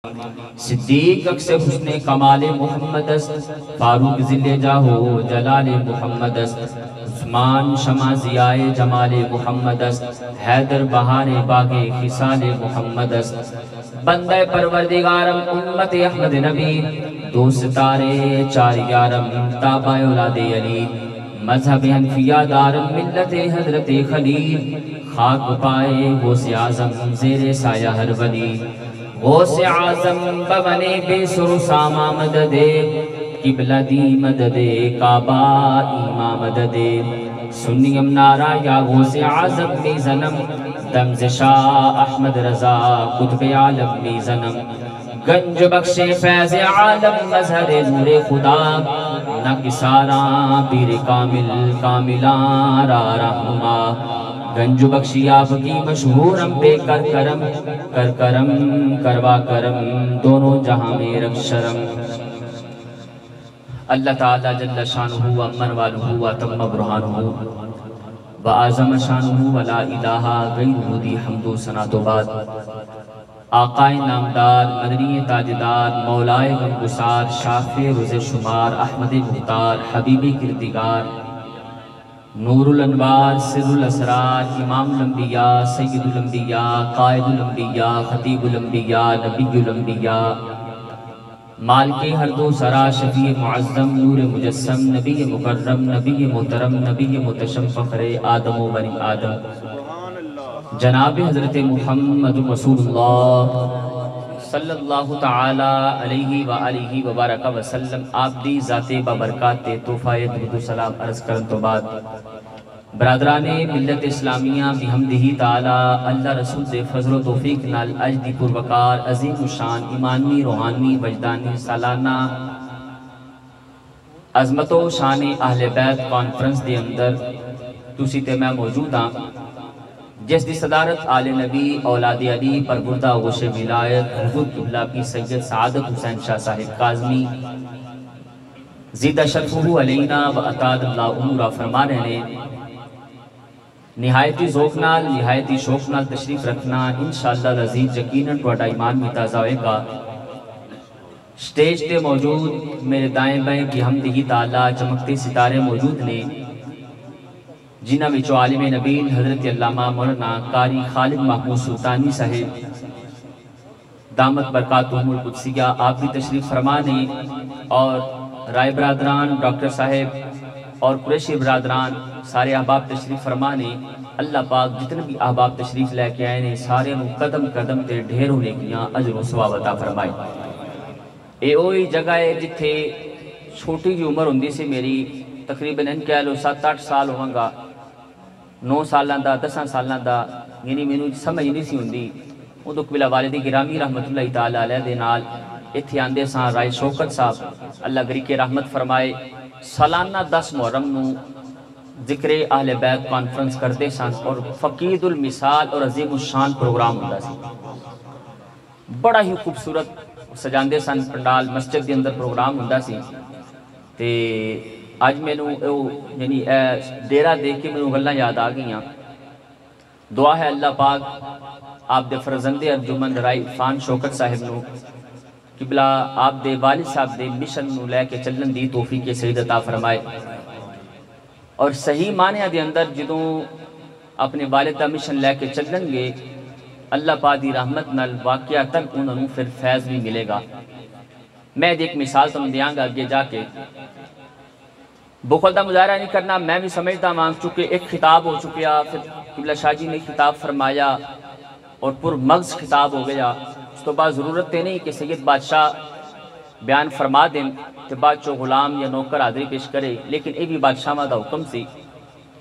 صدیق اکس حسن کمال محمد است، فاروق ذل جاہو جلال محمد است، عثمان شمع ضیاء جمال محمد است، حیدر بہار باغ خصال محمد است، بندہ پروردگارم امت احمد نبی، دو ستارے چار یارم تابع اولاد علی، مذہب حنفیہ دارم ملت حضرت خلیل، خاک پائے غوث اعظم زیر سایہ ہر ولی، غوث اعظم بونے بے سر ساما مددے، قبلہ دی مددے کعبہ امام مددے، سنیم نارا یا غوث اعظم بی زنم، دمز شاہ احمد رضا قطب عالم بی زنم، گنج بخش فیض عالم مظہر نور خدا، نہ کساراں پیر کامل کاملاں را رہنما، گنج بخشی آپ کی مشہورم پہ کر کرم، کر کرم کروا کرم دونوں جہاں میں رکھ شرم۔ اللہ تعالی جل شانہ و امن والہ و تم برہانہ و اعظم شانہ و لا الہ غیرہ دی حمد و ثنا تو بعد، آقائے نامدار مدنی تاجدار مولائے غمگسار شاف روز شمار احمد مختار حبیب کردگار نور الانوار سر الاسرار امام الانبیاء سید الانبیاء قائد الانبیاء خطیب الانبیاء نبی الانبیاء مالک ہر دو سرا شفیع معظم نور مجسم نبی مکرم نبی محترم نبی متشم فخر آدم و بنی آدم جناب حضرت محمد رسول اللہ صلی اللہ تعالی علیہ وآلہ وبارک وسلم، آپ دی ذات بابرکات تحفہ درود و سلام عرض کرن تو بعد، برادران ملت اسلامیہ بحمدہ تعالی اللہ رسول دے فضل و توفیق نال اج دی پروکار عظیم شان ایمانی روحانی وجدانی سالانہ عظمت و شان اہل بیت کانفرنس دے اندر تسی تے میں موجود ہاں، جس دی صدارت آل نبی اولاد علی پربردہ غش ولایت حضور قبلہ کی سید سعادت حسین شاہ صاحب کاظمی زیدہ شرفہ علینا و اطاد اللہ امورہ فرما رہے ہیں، نہایتی ذوقنال نہایتی شوقنال تشریف رکھنا انشاءاللہ العزیز یقیناً توڑا ایمان میں تازہ ہوئے گا۔ سٹیج تے موجود میرے دائیں بائیں بحمدہ تعالی چمکتے ستارے موجود نے، جنہ وچو عالم نبیل حضرت علامہ مولانا قاری خالد محمود سلطانی صاحب دامت برکاتہم القدسیہ آپ بھی تشریف فرمانے، اور رائے برادران ڈاکٹر صاحب اور قریشی برادران سارے احباب تشریف فرمانے، اللہ پاک جتنے بھی احباب تشریف لے کے آئے نے سارے انہوں قدم قدم تے ڈھیر ہونے کیاں اجر و ثواب عطا فرمائے۔ اے اوہی جگہ ہے جتھے چھوٹی جی عمر ہوندی سی میری، تقریباً ان کہہ لو 7-8 سال ہوں گا، 9 سالاں دا 10 سالاں دا، یعنی میں نے سمجھ نہیں سی ہوندی، وہ تو قبلہ والدی گرامی رحمت اللہ تعالیٰ علیہ دے نال اتھے آندے ساں رائے شوکت صاحب اللہ گری کے رحمت فرمائے، سالانہ 10 محرم نو ذکر اہل بیت کانفرنس کرتے سان، اور فقید المثال اور عظیم الشان پروگرام ہوتا سی، بڑا ہی خوبصورت سجاندے سان پنڈال مسجد دے اندر پروگرام ہوتا سی، تے آج میں نے یعنی ڈیرہ دیکھ کے میں نے گلہ یاد آ گئی ہیں۔ دعا ہے اللہ پاک آپ دے فرزند ارجمند رائی عرفان شوکت صاحب نو قبلہ آپ دے والد صاحب دے مشن نو لے کے چلن دی توفیق سعید عطا فرمائے، اور صحیح معنی دے اندر جدوں اپنے والد دا مشن لے کے چلن گے اللہ پاک دی رحمت نال واقعہ تک انہوں پھر فیض بھی ملے گا۔ میں ایک مثال تم دیاں گا آگے جا کے، بخل دا مظاہرہ نہیں کرنا، میں بھی سمجھتا مانگ چکے ایک خطاب ہو چکیا، پھر قبلہ شاہ جی نے خطاب فرمایا اور پر مغز خطاب ہو گیا، اس تو بعد ضرورت تے نہیں کہ سید بادشاہ بیان فرما دیں کہ بادشاہ غلام یا نوکر حاضری پیش کرے، لیکن اے بھی بادشاہ دا حکم سی،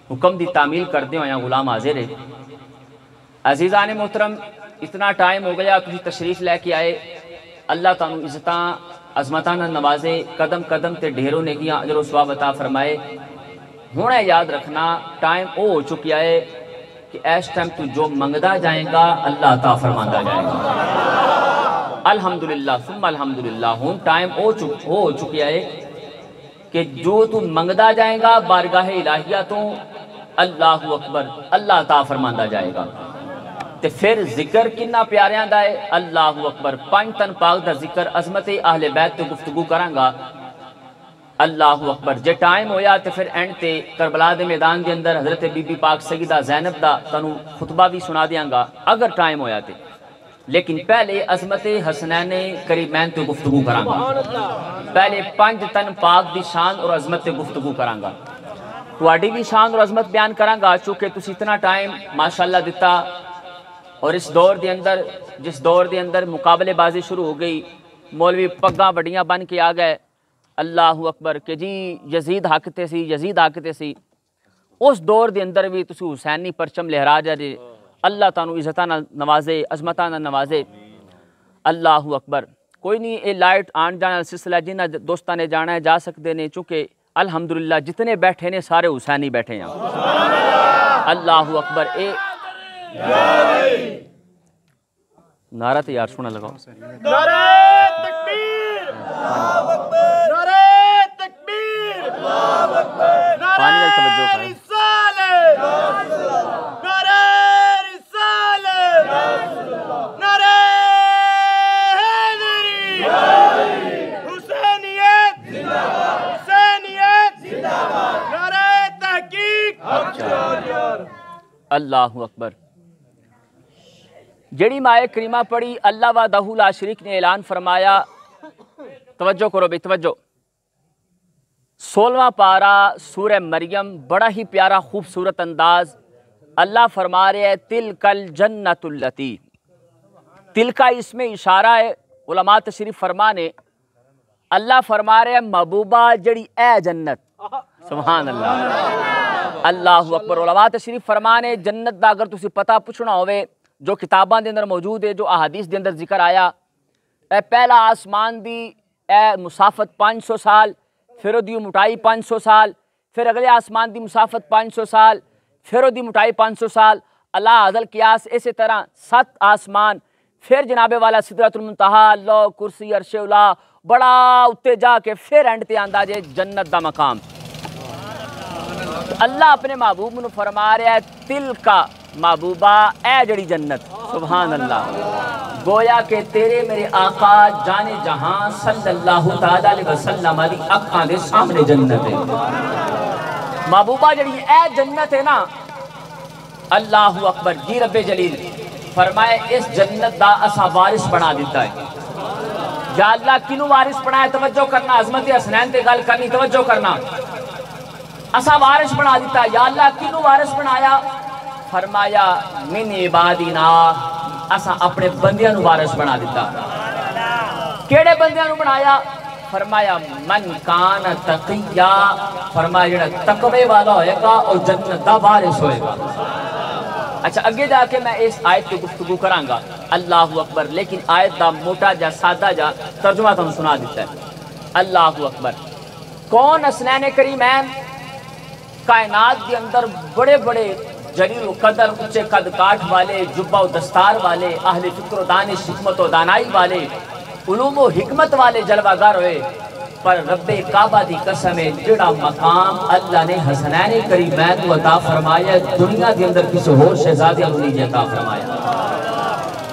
حکم دی تعمیل کر دیں یا غلام حاضر ہے۔ عزیزان محترم اتنا ٹائم ہو گیا تجھے تشریف لے کے آئے، اللہ تعالیٰ عزتاں عظمتانہ نوازے، قدم قدم تے ڈھیروں نے کیا اجر و ثواب عطا فرمائے۔ ہونا یاد رکھنا ٹائم او ہو چکیا ہے کہ ایس ٹائم تو جو منگدا جائیں گا اللہ عطا فرماندہ جائے گا۔ الحمدللہ ثم الحمدللہ، ہون ٹائم ہو چکیا ہے کہ جو تو منگدا جائیں گا بارگاہ الہیہ تو اللہ اکبر اللہ عطا فرماندہ جائے گا۔ تے پھر ذکر کنا پیاریاں دا ہے اللہ اکبر 5 تن پاک دا ذکر عظمت اہل بیت تے گفتگو کراں گا اللہ اکبر جے ٹائم ہویا تے پھر اینڈ تے کربلا دے میدان دے اندر حضرت بی بی پاک سیدہ زینب دا تنو خطبہ بھی سنا دیاں گا اگر ٹائم ہویا تے لیکن پہلے عظمت حسنین کریمین تے گفتگو کراں گا پہلے 5 تن پاک دی شان اور عظمت تے گفتگو کراں گا تواڈی بھی شان اور عظمت بیان کراں گا چونکہ تسی اتنا ٹائم ماشاءاللہ دیتا اور اس دور دے اندر جس دور دے اندر مقابلے بازی شروع ہو گئی مولوی پگاں بڑیاں بن کے آ گئے اللہ اکبر کہ جی یزید حقتے سی اس دور دے اندر بھی تسی حسینی پرچم لہرا جائے اللہ تانو عزتاں نال نوازے عظمتاں نال نوازے اللہ اکبر کوئی نہیں اے لائٹ آن جانا سلسلہ جنہ دوستاں نے جانا ہے جا سکتے نے چونکہ الحمدللہ جتنے بیٹھے نے سارے حسینی بیٹھے ہیں اللہ اکبر اے نعرہ تے یار سونا لگاؤ نعرہ تکبیر اللہ اکبر نعرہ تکبیر اللہ اکبر پانی نال توجہ کریں نعرہ رسالت نعرہ حیدری حسینیت نعرہ تحقیق اللہ اکبر جڑی مائے کریمہ پڑھی اللہ وحدہ لا شریک نے اعلان فرمایا توجہ کرو بھئی توجہ 16واں پارہ سورہ مریم بڑا ہی پیارا خوبصورت انداز اللہ فرما رہے ہیں تلک الجنت اللتی تلکا اس میں اشارہ ہے علماء تشریف فرمانے اللہ فرما رہے ہیں محبوبہ جڑی اے جنت سبحان اللہ اللہ اکبر علماء تشریف فرمانے جنت دا اگر تسی پتہ پوچھنا ہوئے جو کتاباں دے اندر موجود ہے جو احادیث دے اندر ذکر آیا اے پہلا آسمان دی اے مسافت 500 سال پھر دی مٹائی 500 سال پھر اگلے آسمان دی مسافت 500 سال پھر دی مٹائی 500 سال اللہ عزل قیاس اسی طرح 7 آسمان پھر جناب والا سدرۃ المنتہا اللہ کرسی عرش اولا بڑا اتے جا کے پھر اینڈ تے آندا جے جنت دا مقام اللہ اپنے محبوب نو فرما رہا ہے تل کا محبوبہ اے جڑی جنت سبحان اللہ گویا کہ تیرے میرے آقا جانے جہاں صلی اللہ تعالیٰ علیہ وسلم دی اکھاں دے سامنے جنت ہے محبوبہ جڑی اے جنت ہے نا اللہ اکبر جی رب جلیل فرمائے اس جنت دا اسا وارث بنا دیتا ہے یا اللہ کنو وارث بنایا توجہ کرنا عظمت حسنین تے گل کرنی توجہ کرنا اسا وارث بنا دیتا ہے یا اللہ کنو وارث بنایا فرمایا من عبادنا اسا اپنے بندیاں نو وارث بنا دیتا کیڑے بندیاں نو بنایا فرمایا من کان تقیا فرمایا جڑا تقوی والا ہوئے گا اور جنت دا وارث ہوئے گا اچھا اگے جا کے میں اس آیت کی گفتگو کراں گا اللہ اکبر لیکن آیت دا موٹا جا سادہ جا ترجمہ تم سنا دیتا ہے اللہ اکبر کون حسنین کریمین کائنات کے اندر بڑے بڑے جلیل و قدر اچھے قد کاٹ والے جبہ و دستار والے اہل فکر و دانش حکمت و دانائی والے علوم و حکمت والے جلوہ گر ہوئے پر رب کعبہ دی قسم جڑا مقام اللہ نے حسنین کریمین کو عطا فرمایا دنیا کے اندر کسی اور شہزادی علی نے عطا فرمایا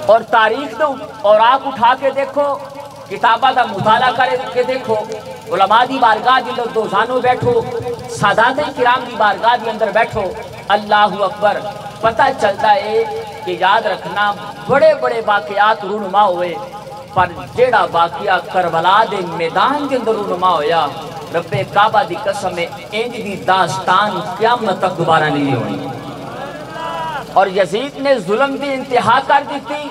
اور تاریخ دو اوراق اٹھا کے دیکھو کتابہ دا مطالعہ کر کے دیکھو علماء دی بارگاہ دی اندر دوزانوں بیٹھو سادات کرام دی بارگاہ دی اندر بیٹھو اللہ اکبر پتہ چلتا ہے کہ یاد رکھنا بڑے بڑے واقعات رونما ہوئے پر جیڑا واقعہ کربلا دے میدان کے اندر رونما ہویا رب کعبہ دی قسم انج دی داستان قیامت تک دوبارہ نہیں ہونی اور یزید نے ظلم دی انتہا کر دی تھی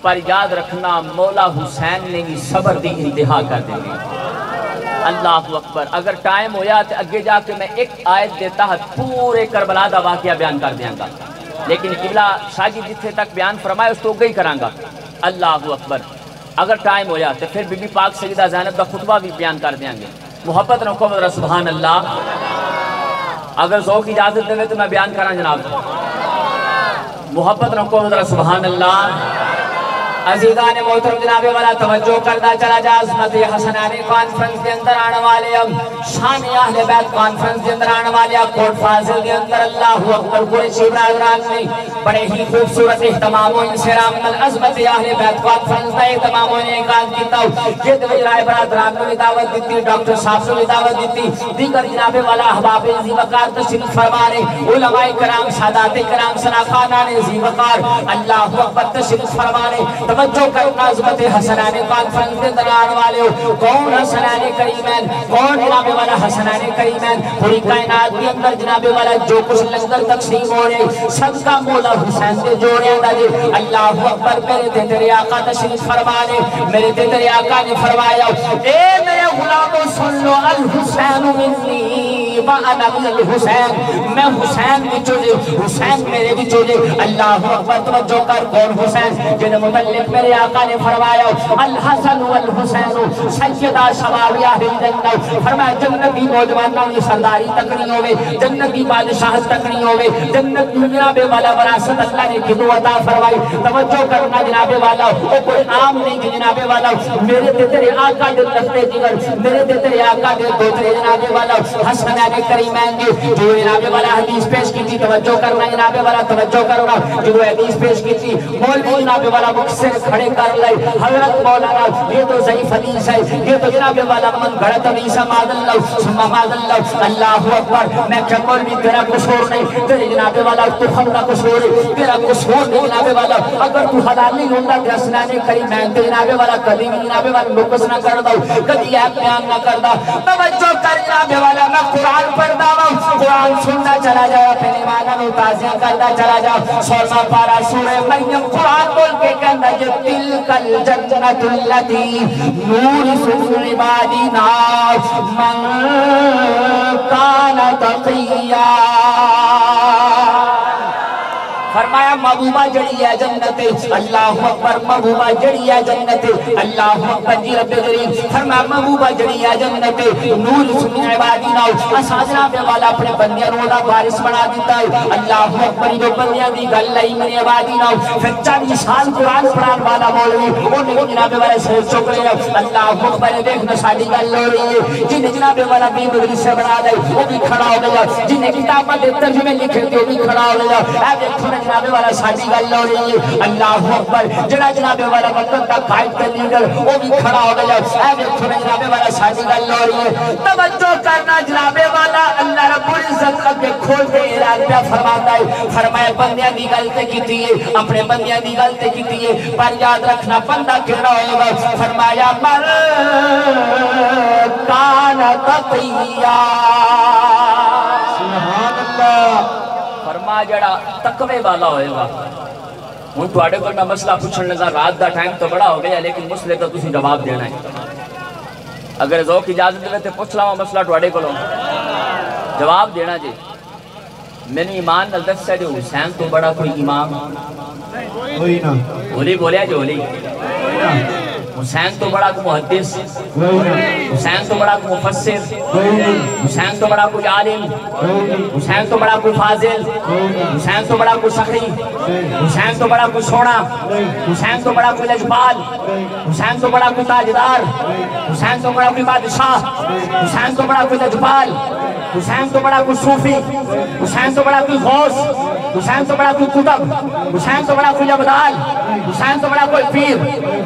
پر یاد رکھنا مولا حسین نے بھی صبر دی انتہا کر دی تھی اللہ اکبر اگر ٹائم ہویا تو اگے جا کے میں ایک آیت دیتا ہے پورے کربلا دا واقعہ بیان کر دیاں گا لیکن قبلہ شاگرد جتھے تک بیان فرمائے اس تو گئی کراں گا اللہ اکبر اگر ٹائم ہویا تو پھر بی بی پاک سیدہ زینب دا خطبہ بھی بیان کر دیاں گے محبت رکھو ذرا سبحان اللہ اگر ذوق اجازت دے تو میں بیان کراں جناب محبت رکھو ذرا سبحان اللہ عزیزان محترم جناب والا توجہ کرنا چلا جا عظمت حسنانی کانفرنس کے اندر آنے والے ہم شان اہل بیت کانفرنس کے اندر آنے والے کوٹ فاضل کے اندر اللہ اکبر قریشی برادران نے بڑے ہی خوبصورت اہتمام و انصرام عظمت اہل بیت کانفرنس کا اہتمام و انعقاد کیتا یہ دویرائے برادران نے دعوت دیتی ڈاکٹر صاحب نے دعوت دیتی دیگر جناب والا احباب عزی وقار تشریف فرمانے علماء کرام سادات کرام سناخانان عزی وقار اللہ اکبر تشریف فرمانے توجہ کرنا عظمت حسنان کانفرنس کے دران والے ہو کون حسنان کریمین کون جناب والا حسنان کریمین پوری کائنات کے اندر جناب والا جو کچھ لنگر تقسیم ہو رہے صدقہ مولا حسین سے جوڑے اندر جی اللہ اکبر میرے دے تیرے آقا تشریف فرمانے میرے دے تیرے آقا نے فرمایا اے میرے غلاموں سن لو الحسین منی وانا من الحسین میں حسین بھی چولے حسین میرے بھی چولے اللہ اکبر توجہ کر کون حسین جن متعلق میرے آقا نے فرمایا الحسن والحسین سیدہ شباب اہل جنت فرمایا جنتی نوجوانوں کی سرداری تک نہیں ہوئے جنتی بادشاہت تک نہیں ہوئے جنت جناب والا وراثت اللہ نے کدو عطا فرمائی توجہ کرنا جناب والا وہ کوئی عام نہیں کہ جناب والا میرے دے تیرے آقا دے لفتے جگر میرے دے تیرے آقا دے دوترے جناب والا حسنان کریمین جو جناب والا حدیث پیش کی تھی توجہ کرنا جناب والا توجہ کرنا جو حدیث پیش کی تھی مولوی جناب والا مقصر کھڑے کر لئے حضرت مولانا یہ تو ضعیف حدیث ہے یہ تو جناب والا من گھڑت علیسہ ماد اللہ سمہ ماد اللہ اللہ اکبر میں کہ مولوی تیرا قصور نہیں تیرے جناب والا تخم کا قصور ہے تیرا قصور نہیں جناب والا اگر تو حلال نہیں ہوندہ کہ حسنان کریمین تے جناب والا کبھی بھی جناب والا نقص نہ کر دو کبھی ایپ بیان نہ کر دو توجہ کر جناب والا میں قرآن پڑھتا ہوں قرآن سننا چلا جاؤ پھر ایمانہ نو تازیہ کرنا چلا جاؤ سورہ پارا سورہ مریم قرآن بول کے کہنا جو تلک الجنت اللتی نورث من عبادنا من کان تقیا فرمایا محبوبہ جڑی ہے جنت اللہ اکبر محبوبہ جڑی ہے جنت اللہ اکبر جی رب کریم فرمایا محبوبہ جڑی ہے جنت نور من عبادنا اساجنا پہ والا اپنے بندیاں نو دا وارث بنا دیتا ہے اللہ اکبر جو بندیاں دی گل لئی من عبادنا پھر 40 سال قرآن پڑھان والا مولوی انہیں جناب والا سے چک لے اللہ اکبر دیکھنا ساری گل ہو رہی ہے جن جناب والا بھی مدرس سے بنا دے وہ بھی کھڑا ہو گیا جن کتابیں ترجمے لکھے تھے وہ بھی کھڑا ہو گیا اے دیکھو جناب والا ساڑی گل ہو رہی ہے اللہ اکبر جنا جناب والا وطن کا قائد کا لیڈر وہ بھی کھڑا ہو گیا اے دیکھو جناب والا ساڑی گل ہو رہی ہے توجہ کرنا جناب والا اللہ رب العزت اگے کھول کے اراد پہ فرماتا ہے فرمایا بندیاں دی غلطی کیتی ہے اپنے بندیاں دی غلطی کیتی ہے پر یاد رکھنا بندہ کہڑا ہوگا فرمایا من کان تقیا سبحان اللہ فرما جڑا تقوی والا ہوئے گا ہوں تو آڑے کو میں مسئلہ پوچھن لگا رات دا ٹائم تو بڑا ہو گیا لیکن مسئلے تو تسی جواب دینا ہے اگر ذوق اجازت دے تے پوچھ لاؤں مسئلہ تو آڑے کو لوں جواب دینا جی میں نے ایمان نلدف سے جو حسین تو بڑا کوئی امام بولی بولیا جو بولی حسین تو بڑا کو محدث حسین تو بڑا کو مفسر حسین تو بڑا کو عالم حسین تو بڑا کو فاضل حسین تو بڑا کو سخی حسین تو بڑا کو سونا حسین تو بڑا کو لجبال حسین تو بڑا کو تاجدار حسین تو بڑا کو بادشاہ حسین تو بڑا کو لجبال حسین تو بڑا کو صوفی حسین تو بڑا کو غوث حسین تو بڑا کو کتب حسین تو بڑا کو جبدال حسین تو بڑا کوئی پیر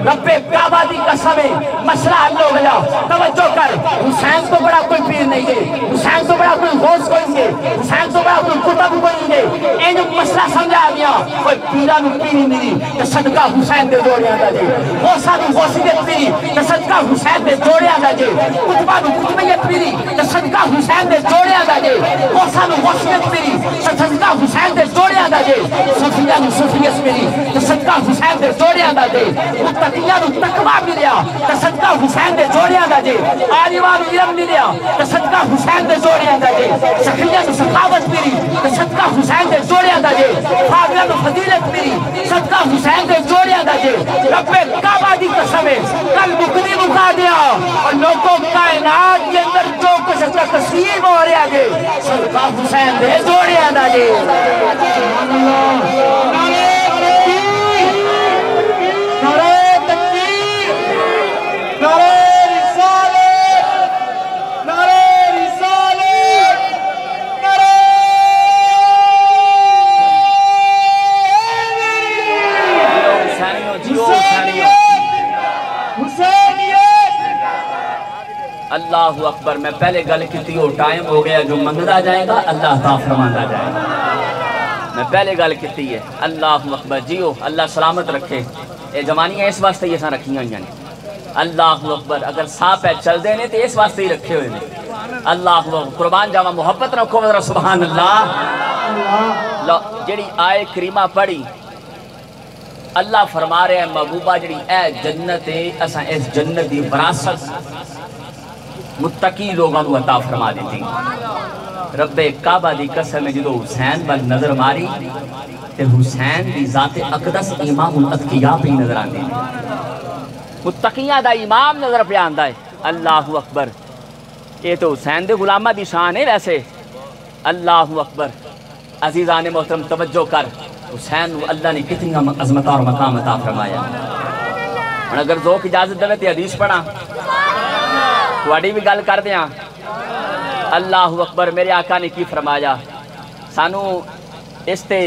رب کعبہ دی قسم ہے مسئلہ حل ہو گیا توجہ کر حسین تو بڑا کوئی پیر نہیں ہے حسین تو بڑا کوئی غوث کوئی نہیں ہے حسین تو بڑا کوئی کتب کوئی نہیں ہے این مسئلہ سمجھا دیا کوئی پیرا نو پیری نہیں تو صدقہ حسین دے جوڑے آتا جے غوثہ نو غوثی دے پیری تو صدقہ حسین دے جوڑے آتا جے کتبہ نو کتبیت پیری تو صدقہ حسین دے جوڑے آتا جے غوثہ نو غوثیت پیری تو صدقہ حسین دے جوڑے آتا جے صوفیہ نو صوفیت پیری تو صدقہ حسین دے جوڑے آتا جے متقیہ نو تقویٰ ملیا تو صدقہ حسین دے جوڑے آتا جے آلیوان علم ملیا تو صدقہ حسین دے جوڑے آتا جے سخیہ نو سخاوت پیری تو صدقہ حسین دے جوڑے آتا جے فاضلہ نو فضیلت پیری صدقہ حسین دے جوڑے آتا جے رب کعبہ دی قسم ہے کل مقدی مکا دیا اور لوگوں کائنات کے اندر جو کچھ اچھا تسلیم ہو رہے آگے صدقہ حسین دے جوڑے آتا جے سبحان اللہ نعرہ اللہ اکبر. میں پہلے گل کی وہ ٹائم ہو گیا جو منگتا جائے گا اللہ عطا فرماندا جائے گا. میں پہلے گل کی ہے. اللہ اکبر. جیو اللہ سلامت رکھے. یہ جوانیاں اس واسطے ہی اساں رکھیاں ہوئی ہیں. اللہ اکبر. اگر ساہ پہ چل دے نے تو اس واسطے ہی رکھے ہوئے ہیں. اللہ اکبر. قربان جاوا محبت رکھو ذرا سبحان اللہ. جڑی آئے کریمہ پڑھی اللہ فرما رہے ہیں محبوبہ جڑی اے جنت ہے اساں اس جنت دی وراثت متقی لوگوں کو عطا فرما دیتی. رب کعبہ دی قسم جدو حسین بن نظر ماری تے حسین دی ذات اقدس امام الاتقیاء پہ نظر آندی. متقیاں دا امام نظر پہ آندا ہے. اللہ اکبر. یہ تو حسین دے غلامہ دی شان ہے ویسے. اللہ اکبر. عزیزان محترم توجہ کر. حسین اللہ نے کتنی عظمت اور مقام عطا فرمایا. اور اگر ذوق اجازت دے تے حدیث پڑھا تھوڑی بھی گل کر دیاں. اللہ اکبر. میرے آقا نے کی فرمایا سانو اس تے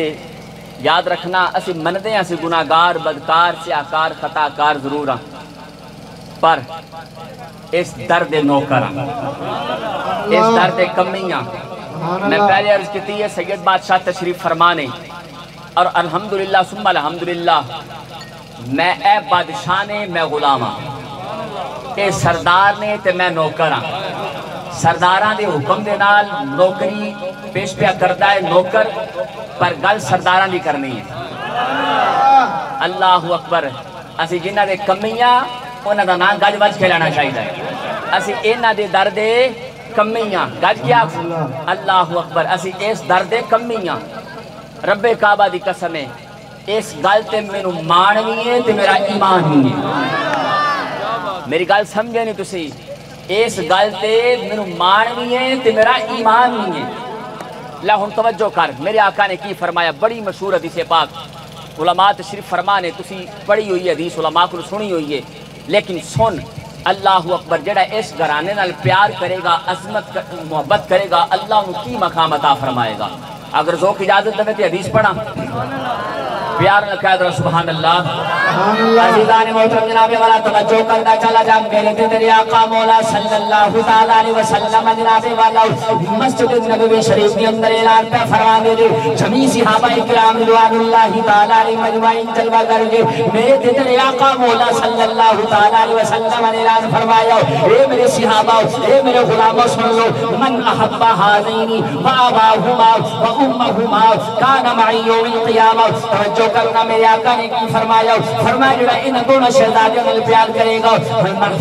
یاد رکھنا اسی مندے ہیں اسی گناہگار بدکار سیاکار خطاکار ضرور ہاں پر اس درد نوکر ہاں اس درد کمی ہاں. میں پہلے عرض کیتی ہے سید بادشاہ تشریف فرمانے اور الحمدللہ ثم الحمدللہ میں اے بادشاہ نے میں غلام ہاں. اے سردار نے تے میں نوکر ہاں. سرداراں دے حکم دے نال نوکری پیش پیا کرتا ہے نوکر پر گل سرداراں دی کرنی ہے. اللہ اکبر. اسی جنہ دے کمیاں انہاں دا نام گج وج کھلانا چاہیے. اسی انہاں دے درد کمیاں گج کیا. اللہ اکبر. اسی اس درد کمیاں رب کعبہ دی قسم ہے اس گل تے مینوں مان بھی ہے تے میرا ایمان بھی ہے. میری گل سمجھے نہیں تسی. اس گل تے مینوں مان بھی ہے تے میرا ایمان بھی ہے. لا ہن توجہ کر. میرے آقا نے کی فرمایا بڑی مشہور حدیث پاک علماء تشریف فرمانے تسی پڑھی ہوئی حدیث علماء کو سنی ہوئی ہے لیکن سن. اللہ اکبر. جڑا اس گھرانے نال پیار کرے گا عظمت محبت کرے گا اللہ انہوں کی مقام عطا فرمائے گا. اگر ذوق اجازت دے تے حدیث پڑھا پیار نہ کہہ دو سبحان اللہ. عزیزان محترم جناب والا توجہ کرنا چلا جا میرے تے تیرے آقا مولا صلی اللہ تعالی علیہ وسلم جناب والا مسجد نبوی شریف کے اندر اعلان پہ فرما دے جمیع صحابہ کرام رضوان اللہ تعالی علیہ مجمعین جلوہ کر کے میرے تے تیرے آقا مولا صلی اللہ تعالی علیہ وسلم نے اعلان فرمایا اے میرے صحابہ اے میرے غلاموں سن لو من احب هذین واباهما وامهما كان معي يوم القیامہ. توجہ کرنا. میرے آقا نے کی فرمایا جڑا ان دونوں شہزادیوں نے پیار کرے گا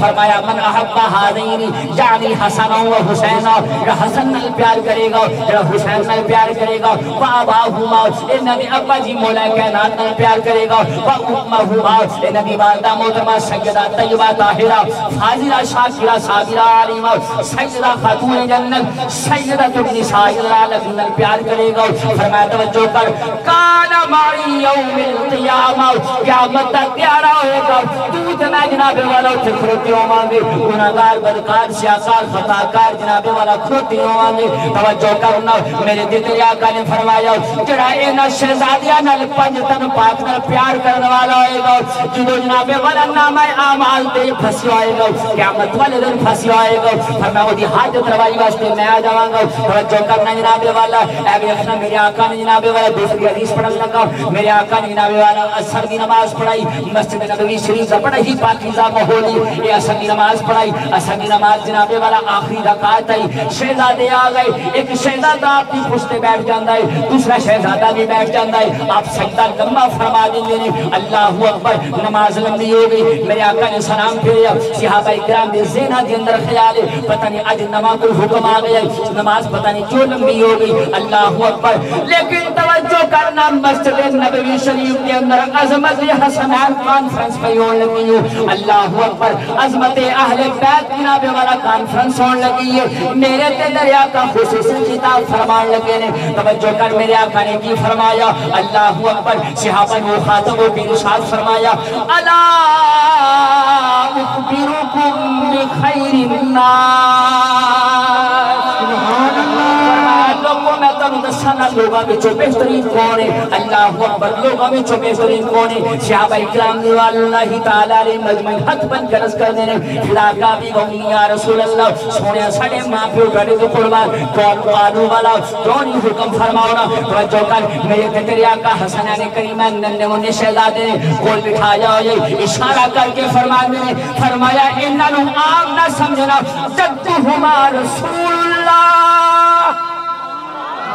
فرمایا من احب هذین یعنی حسن و حسین. جڑا حسن نال پیار کرے گا جڑا حسین نال پیار کرے گا واباهما انہاں دے ابا جی مولا کائنات نال پیار کرے گا وامهما انہاں دی والدہ محترمہ سیدہ طیبہ طاہرہ فاضلہ شاکرہ صابرہ علیمہ سیدہ خاتون جنت سیدہ النساء العالمین نال پیار کرے گا. فرمایا توجہ کر کان معی یوم القیامہ قیامت تک پیارا ہوگا تو تے میں جناب والا اٹھ کھڑوتی ہوں گے گناہگار بدکار سیاکار خطاکار جناب والا کھڑوتی ہوں گے. توجہ کرنا. میرے دل آقا نے فرمایا جڑا انہاں شہزادیاں نال پنج تن پاک نال پیار کرنے والا ہوئے گا جدو جناب والا نامہ اعمال تے پھنسی ہوئے گا قیامت والے دن پھنسی ہوئے گا. فرمایا وہ دی حاجت روائی واسطے میں آ جاواں گا. توجہ کرنا جناب والا. اے دیکھنا میرے آقا نے جناب والا دوسری حدیث پڑھن لگا. میرے آقا نے جناب والا عصر کی نماز پڑھائی مسجد نبوی شریف کا بڑا ہی پاکیزہ ماحول ہے. یہ عصر کی نماز پڑھائی. عصر کی نماز جناب والا آخری رکعت آئی. شہزادے آ گئے. ایک شہزادہ آپ کی پشت بیٹھ جاتا ہے دوسرا شہزادہ بھی بیٹھ جاتا ہے. آپ سجدہ لمبا فرما دیں گے اللہ اکبر. نماز لمبی ہو گئی. میرے آقا نے سلام پھیریا. صحابہ کرام دے ذہناں دے اندر خیال ہے پتہ نہیں اج نماز کوئی حکم آ گیا نماز پتہ نہیں کیوں لمبی ہو گئی. اللہ اکبر. لیکن توجہ کرنا مسجد نبوی شریف کے اندر عظمت حسنین کانفرنس پہ ہون لگی ہوں. اللہ اکبر. عظمت اہل بیت جناب والا کانفرنس ہون لگی ہے. میرے تے دریا کا خصوصی خطاب فرمان لگے نے. توجہ کر. میرے آقا نے کی فرمایا اللہ اکبر. صحابہ نے خاطبوں کی ارشاد فرمایا الا اخبرکم بخیر الناس. سبحان اللہ. لوگوں میں تم دسانا لوگاں وچوں بہترین کون ہے؟ اللہ اکبر، لوگاں وچوں بہترین کون ہے؟ صحابہ کرام رضوان اللہ تعالی علیہ مجمعین ہاتھ بن کے عرض کرتے ہیں خلاقہ بھی گونی یا رسول اللہ سونے ساڑے ماں پیو ڈاڑے تو قربان کون قانو والا کون ہی حکم فرماؤنا توجہ کر میرے تیرے آقا حسنان کریمہ ننے منہ شہزادے نے کول بٹھایا ہوئے اشارہ کر کے فرمایا انہوں آپ نہ سمجھنا جدہما رسول اللہ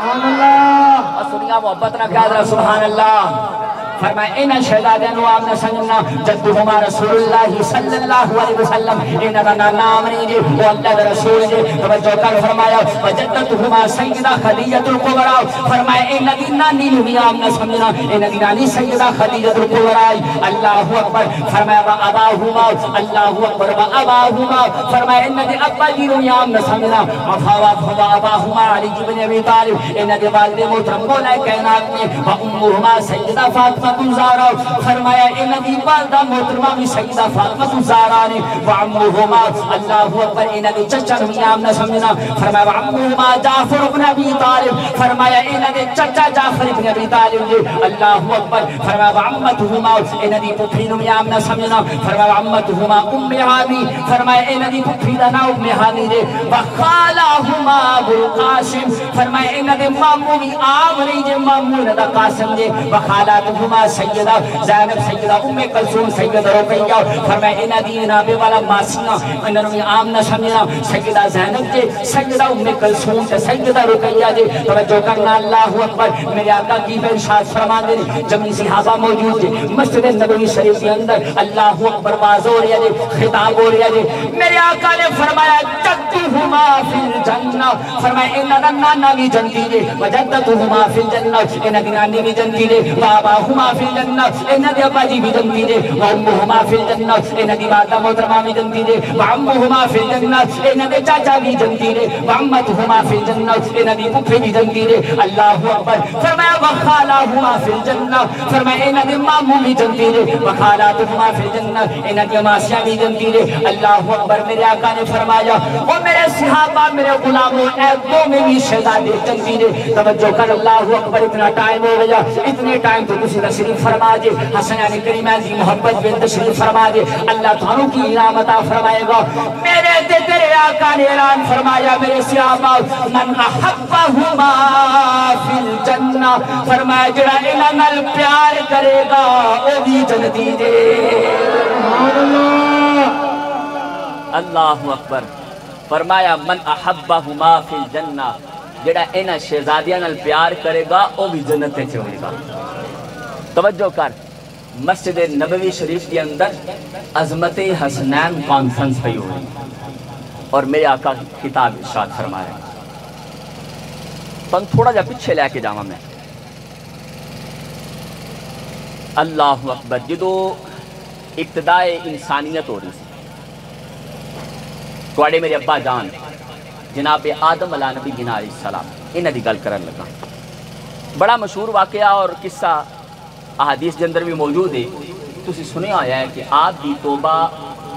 سبحان اللہ اور سنیا محبت نہ کہا در سبحان اللہ فرمایا انہا شہزادینو آپ نے سنجھنا جدہما رسول اللہ صلی اللہ علیہ وسلم انہا نام نہیں جی وہ اللہ در رسول جی توجہ کر فرمایا وجدتہما سیدہ خدیجت القبرہ فرمایا انہا دی نانی نمی آپ نے سنجھنا انہا دی نانی سیدہ خدیجت القبرہ اللہ اکبر فرمایا و اباہما اللہ اکبر و اباہما فرمایا انہا دی ابا دی نمی آپ نے سنجھنا و اباہما علی بن ابی طالب انہا دی والد محترم مولا کائنات میں و امہما سیدہ فاطمہ زارا فرمایا ان دی والدہ محترمہ بھی سیدہ فاطمہ زارا نے وعمہما اللہ اکبر ان دی چچا بھی آمنا سمجھنا فرمایا وعمہما جعفر بن ابی طالب فرمایا ان دی چچا جعفر بن ابی طالب نے اللہ اکبر فرمایا وعمتہما ان دی پپھری بھی آمنا سمجھنا فرمایا وعمتہما ام ہانی فرمایا ان دی پپھری دا نام ام ہانی نے وخالہما ابو القاسم فرمایا ان دی مامو بھی آمنی جے مامو دا قاسم نے وخالاتہما سیدہ زینب سیدہ ام کلثوم سیدہ رقیہ فرمایا انہا دینا بے والا ماسیاں انہوں نے عام نہ سمجھنا سیدہ زینب جے سیدہ ام کلثوم سے سیدہ رقیہ جے توجہ کرنا اللہ اکبر میرے آقا کی ارشاد فرمان دے جمعی صحابہ موجود جے مسجد نبوی شریف کے اندر اللہ اکبر باز ہو رہا جے خطاب ہو رہا جے میرے آقا نے فرمایا جدہما فی الجنہ فرمایا انہا نانا بھی جنتی جے وجدتہما فی الجنہ انہا دی نانی بھی جنتی جے باباہما فی الجنہ انہا دی ابا جی بھی جنتی دے وامہما فی الجنہ انہا دی والدہ محترمہ بھی جنتی دے وامہما فی الجنہ انہا دی چاچا بھی جنتی دے وامتہما فی الجنہ انہا دی پپھے بھی جنتی دے اللہ اکبر فرمایا وخالہما فی الجنہ فرمایا انہا دی مامو بھی جنتی دے وخالاتہما فی الجنہ انہا دی ماسیاں بھی جنتی دے اللہ اکبر میرے آقا نے فرمایا وہ میرے صحابہ میرے غلاموں اے دو میں بھی شہزادے جنتی دے توجہ کر اللہ اکبر اتنا ٹائم ہو گیا اتنے ٹائم تو کسی تشریف فرما دے حسنان کریمہ دی محبت میں تشریف فرما دے اللہ تعالیٰ کی انعامتہ فرمائے گا میرے تیرے آقا نے اعلان فرمایا میرے صحابہ من احبہما فی الجنہ فرمایا جڑا انہاں پیار کرے گا او بھی جنتی دے اللہ اکبر فرمایا من احبہما فی الجنہ جڑا انہاں شہزادیاں نال پیار کرے گا او بھی جنت چوڑے گا توجہ کر مسجد نبوی شریف کے اندر عظمت حسنین کانفرنس پہ ہوئی اور میرے آقا خطاب ارشاد فرمایا تو تھوڑا جا پیچھے لے کے جاؤں میں اللہ اکبر جدو ابتدائے انسانیت ہو رہی تھی توڑے میرے ابا جان جناب آدم علیہ نبی علیہ السلام انہاں دی گل کرن لگا بڑا مشہور واقعہ اور قصہ احادیث کے اندر بھی موجود ہے تسی سنے آیا ہے کہ آپ دی توبہ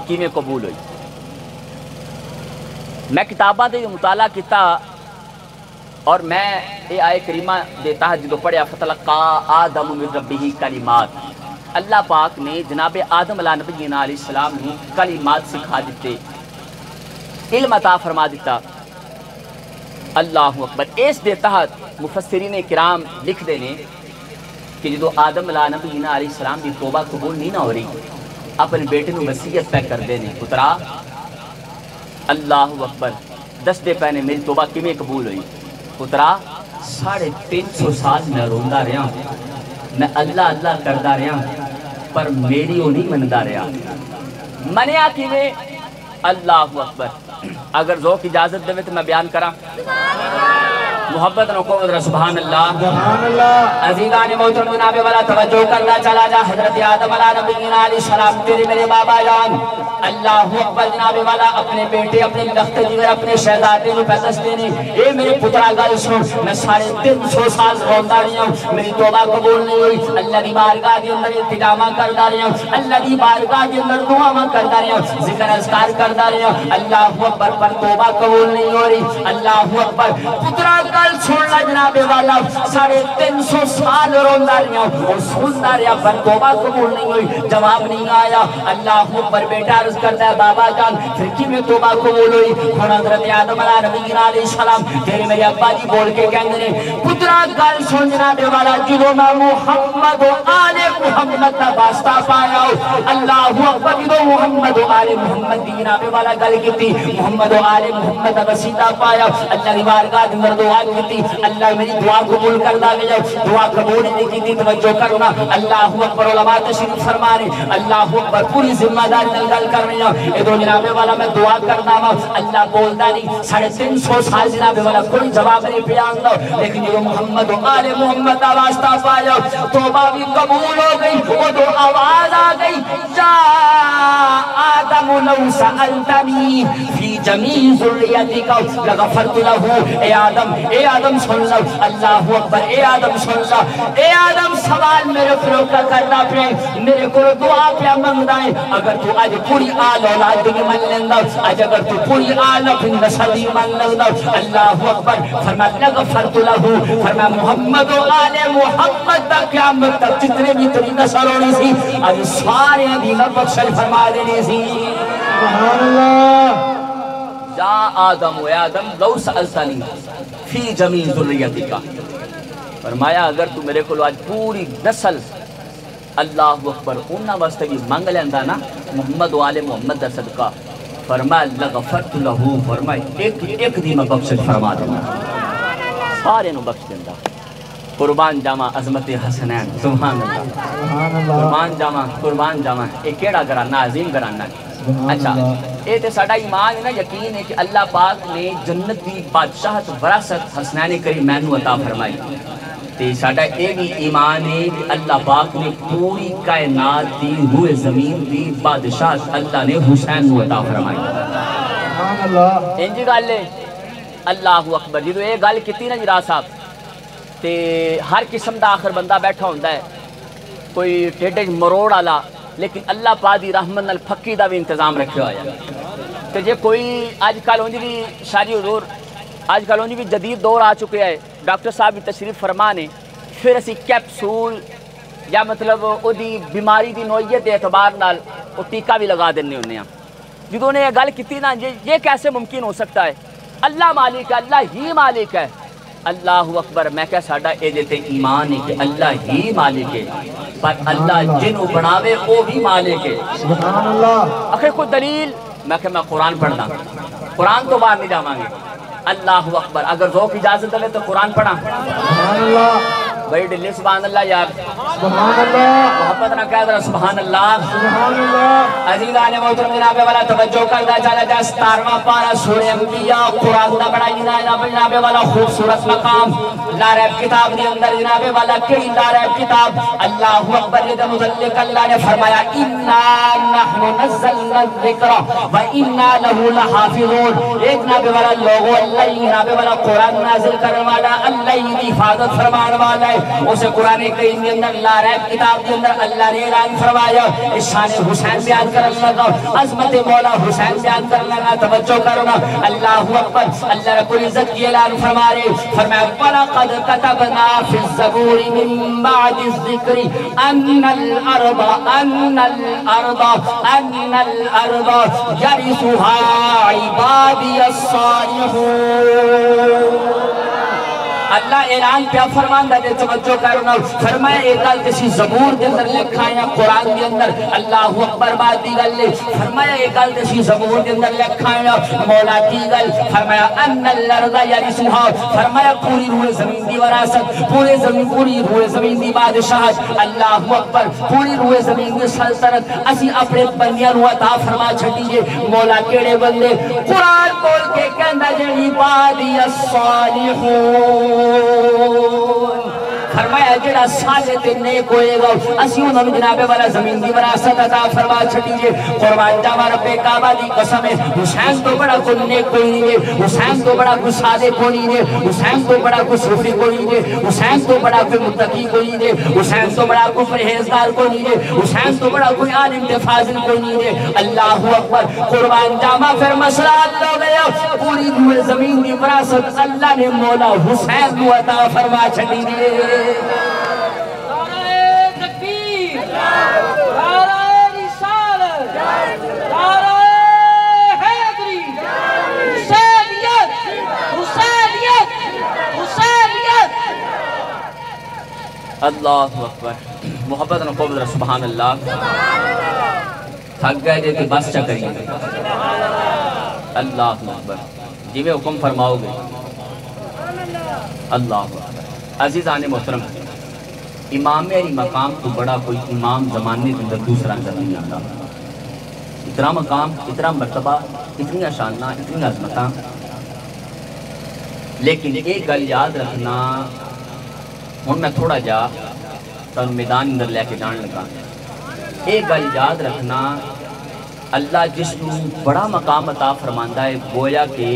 کیویں قبول ہوئی میں کتاباں دے مطالعہ کیتا اور میں اے آئے کریمہ دیتا ہے جدو پڑھیا فتلقا آدم من ربہ کلمات اللہ پاک نے جناب آدم علیہ نبی علیہ السلام نے کلمات سکھا دیتے علم عطا فرما دیتا اللہ اکبر اس دے تحت مفسرین کرام لکھ دینے کہ جدو آدم علیہ نبی علیہ السلام دی توبہ قبول نہیں نہ ہو رہی اپنے بیٹے نو وصیت پہ کر دینے پترا اللہ اکبر دس دے پہنے میری توبہ کیویں قبول ہوئی پترا 350 سال میں روندا رہا میں اللہ اللہ کردا رہا پر میری وہ نہیں مندا رہا منیا کیویں اللہ اکبر اگر ذوق اجازت دے تو میں بیان کراں محبت نکو ادھر سبحان اللہ عزیزان محترم جناب والا توجہ کرنا چلا جا حضرت آدم علیہ نبی علیہ السلام تیرے میرے بابا جان اللہ اکبر جناب والا اپنے بیٹے اپنے لخت جگر اپنے شہزادے نو پیدس دینے اے میرے پترا گل سن میں 350 سال روندا رہی ہوں میری توبہ قبول نہیں ہوئی اللہ دی بارگاہ دے اندر التجا کردا رہی ہوں اللہ دی بارگاہ دے اندر دعا کردا رہی ہوں ذکر اذکار کردا رہی ہوں اللہ اکبر پر توبہ قبول نہیں ہو رہی اللہ اکبر پترا گل سن لا جناب والا 350 سال روندا رہیا اور سندا رہیا پر توبہ قبول نہیں ہوئی جواب نہیں آیا اللہ اکبر بیٹا عرض کرتا ہے بابا جان پھر کی میں توبہ قبول ہوئی ہن حضرت آدم علیہ السلام تیرے میرے ابا جی بول کے کہندے نے پترا گل سن جناب والا جدوں میں محمد و آل محمد دا واسطہ پایا اللہ اکبر جدوں محمد و آل محمد دی جناب والا گل کیتی محمد و آل محمد دا وسیلہ پایا اللہ دی بارگاہ دے اندر دعا کیتی اللہ میری دعا قبول کردا گیا دعا قبول نہیں کیتی توجہ کرنا اللہ اکبر علماء تشریف فرما رہے اللہ اکبر پوری ذمہ داری نال گل کر رہے ہیں اے دو جناب والا میں دعا کردا وا اللہ بولدا نہیں 350 سال جناب والا کوئی جواب نہیں پیا آندا لیکن جو محمد و آل محمد دا واسطہ پایا توبہ بھی قبول ہو گئی وہ تو آواز آ گئی جا آدم لو سألتنی فی جمیع ذریتک لغفرت له اے آدم سن لو اللہ اکبر اے آدم سن لو اے آدم سوال میرے فروغ کا کرنا پہ میرے کو دعا پہ منگدا ہے اگر تو آج پوری آل اولاد دی من لیندا آج اگر تو پوری آل اپنی نسل دی من لیندا اللہ اکبر فرمایا لغفرت له فرمایا محمد و آل محمد تک قیامت تک جتنے بھی تیری نسل ہونی سی آج سارے دی بخشش فرما دینی سی سبحان اللہ یا آدم و آدم لو سألتنی فی جمیع ذریتک فرمایا اگر تو میرے کو آج پوری نسل اللہ اکبر انہاں واسطے بھی مانگ لیندا نا محمد و آل محمد دا صدقہ فرمایا لغفرت له فرمایا ایک دی میں بخشش فرما دینا سارے نو بخش دیندا قربان جاواں عظمت حسنین سبحان اللہ قربان جاواں اے کیڑا گھرانہ عظیم گھرانہ اچھا اے تے ساڈا ایمان ہے نا یقین ہے کہ اللہ پاک نے جنت دی بادشاہت وراثت حسنین کریمین نو عطا فرمائی تے ساڈا اے بھی ایمان ہے کہ اللہ پاک نے پوری کائنات دی روئے زمین دی بادشاہت اللہ نے حسین نو عطا فرمائی سبحان اللہ انجی گل ہے اللہ اکبر جدو اے گل کیتی نا جرا صاحب تے ہر قسم دا آخر بندہ بیٹھا ہوندا ہے کوئی ٹیڈے مروڑ والا لیکن اللہ پاک دی رحمت نال پھکی دا بھی انتظام رکھیا ہوا ہے تے جے کوئی آج کل اونج بھی شادی حضور آج کل اونج بھی جدید دور آ چکے ہے ڈاکٹر صاحب بھی تشریف فرما نے پھر اسی کیپسول یا مطلب او دی بیماری دی نوعیت دے اعتبار نال او ٹیکہ بھی لگا دینے ہونے ہیں جدوں نے یہ گل کیتی نا یہ کیسے ممکن ہو سکتا ہے اللہ مالک ہے اللہ ہی مالک ہے اللہ اکبر میں کہا ساڈا اے دیتے ایمان ہے کہ اللہ ہی مالک ہے پر اللہ جنہوں بناوے وہ بھی مالک ہے سبحان اللہ آخر کوئی دلیل میں کہا میں قرآن پڑھنا قرآن تو باہر نہیں جاواں گے اللہ اکبر اگر ذوق اجازت دے تو قرآن پڑھا سبحان اللہ بھائی ڈلی سبحان اللہ یار سبحان اللہ محبت نہ کہہ در سبحان اللہ سبحان اللہ عزیزان محترم جناب والا توجہ کردا چلا جا 17واں پارہ سورہ انبیاء قرآن دا بڑا جناب والا خوبصورت مقام لا ریب کتاب دے اندر جناب والا کئی لا ریب کتاب اللہ اکبر یہ متعلق اللہ نے فرمایا انا نحن نزلنا الذکر و انا له لحافظون ایک جناب والا لوگوں اللہ جناب والا قرآن نازل کرنے والا اللہ کی حفاظت فرمانے والا ہے اسے قرآن کریم کے اندر لا ریب کتاب کے اندر اللہ نے اعلان فرمایا شان حسین بیان کرنے لگا عظمت مولا حسین بیان کرنے لگا توجہ کرنا اللہ اکبر اللہ رب العزت کی اعلان فرما رہے فرمایا وَلَقَدْ كَتَبْنَا فِي الزَّبُورِ مِن بَعْدِ الذِّكْرِ أَنَّ الْأَرْضَ يَرِثُهَا عِبَادِيَ الصَّالِحُونَ اللہ اعلان کیا فرماندہ دے توجہ کرنا فرمایا ایک گل کسی زبور دے اندر لکھا ہے قرآن دے اندر اللہ اکبر بات دی گل فرمایا ایک گل کسی زبور دے اندر لکھا ہے مولا کی گل فرمایا ان الارض یرثها فرمایا پوری روح زمین دی وراثت پوری روح زمین دی بادشاہت اللہ اکبر پوری روح زمین دی سلطنت اسی اپنے بندیاں نو عطا فرما چھڈیے مولا کیڑے بندے قرآن بول کے کہندا جے عبادی الصالحون فرمایا جڑا صالح تے نیک ہوئے گا اسی انہوں جناب والا زمین دی وراثت عطا فرما چھڈیے قربان جاواں رب کعبہ دی قسم ہے حسین تو بڑا کوئی نیک کوئی نہیں ہے حسین تو بڑا کوئی صادق کوئی نہیں ہے حسین تو بڑا کوئی صوفی کوئی نہیں ہے حسین تو بڑا کوئی متقی کوئی نہیں ہے حسین تو بڑا کوئی پرہیزگار کوئی نہیں ہے حسین تو بڑا کوئی عالم تے فاضل کوئی نہیں ہے اللہ اکبر قربان جاواں پھر مسئلہ حل ہو گیا پوری زمین دی وراثت اللہ نے مولا حسین کو عطا فرما چھڈی ہے اللہ اکبر محبت نہ قبض رہا سبحان اللہ تھک گئے کہ بس چا کریے اللہ اکبر جی میں حکم فرماؤ گے اللہ اکبر عزیزان محترم امام علی مقام تو بڑا کوئی امام زمانے کے اندر دوسرا نظر نہیں آتا اتنا مقام اتنا مرتبہ اتنی شانہ اتنی عظمتاں لیکن ایک گل یاد رکھنا ہوں میں تھوڑا جا تو میدان اندر لے کے جان لگا ایک گل یاد رکھنا اللہ جس کو بڑا مقام عطا فرماندا ہے گویا کہ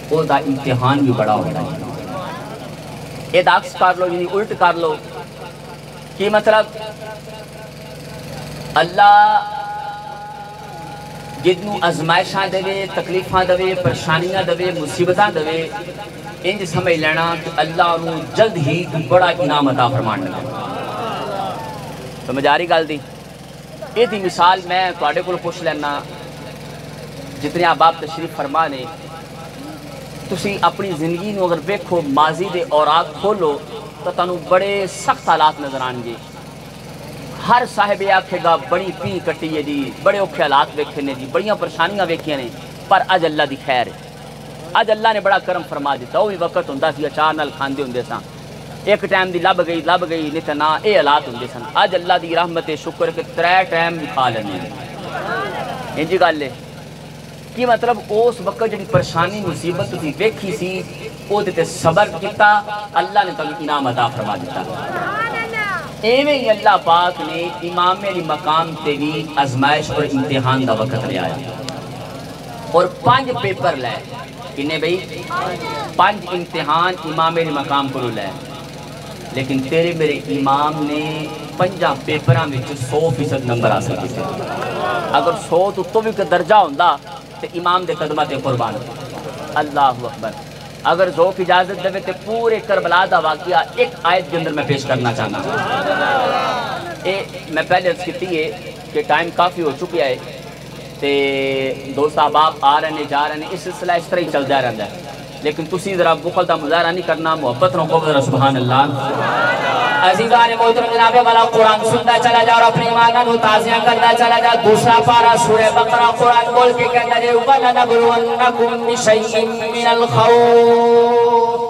وہ دا امتحان بھی بڑا ہوتا ہے یہ عکس کر لو یعنی الٹ کر لو کہ مطلب اللہ جتنوں ازمائشاں دے تکلیفاں دے پریشانیاں دے مصیبتاں دے انج سمجھ لینا کہ اللہ انہوں جلد ہی بڑا انعام عطا فرمان لگا سمجھ آ رہی گل دی یہ تھی مثال میں تواڈے کول پوچھ لینا جتنے احباب تشریف فرما نے تسی اپنی زندگی نو اگر ویکھو ماضی دے اوراق کھولو تو تانوں بڑے سخت حالات نظر آن گے ہر صاحب آکھے گا بڑی پی کٹی ہے جی بڑے اوکھے حالات ویکھے نے جی بڑیاں پریشانیاں ویکھیاں نے پر اج اللہ دی خیر ہے اج اللہ نے بڑا کرم فرما دیتا وہ بھی وقت ہوندا سی اچار نال کھاندے ہوندے ساں ایک ٹائم دی لب گئی نہیں تے نہ اے حالات ہوندے سن اج اللہ دی رحمت شکر کہ 3 ٹائم بھی کھا لینے انج گل ہے کہ مطلب اس وقت جڑی پریشانی مصیبت تسی ویکھی سی او تے صبر کیتا اللہ نے تانوں انعام عطا فرما دیتا ایویں ہی اللہ پاک نے امام علی مقام تے بھی آزمائش اور امتحان دا وقت لے آیا اور 5 پیپر لے کنے بھئی 5 امتحان امام علی مقام کو لے لیکن تیرے میرے امام نے 5 پیپراں وچ 100% نمبر حاصل کیتے اگر 100 تو بھی درجہ ہوندا تے امام دے قدمہ تے قربان اللہ اکبر اگر ذوق اجازت دے تے پورے کربلا دا واقعہ ایک آیت کے اندر میں پیش کرنا چاہنا میں پہلے عرض کیتی ہے کہ ٹائم کافی ہو چکیا ہے تے دوست احباب آ رہے ہیں جا رہے ہیں اس سلسلہ اس طرح ہی چل جا رہا ہے لیکن تسی ذرا بخل دا مظاہرہ نہیں کرنا محبت نو کو ذرا سبحان اللہ عزیزان محترم جناب والا قرآن سنتا چلا جا اور اپنے ایمانوں کو تازیہ کرتا چلا جا دوسرا پارہ سورہ بقرہ قرآن بول کے کہتا ہے وَلَنَبْلُوَنَّكُمْ بِشَيْءٍ مِّنَ الْخَوْفِ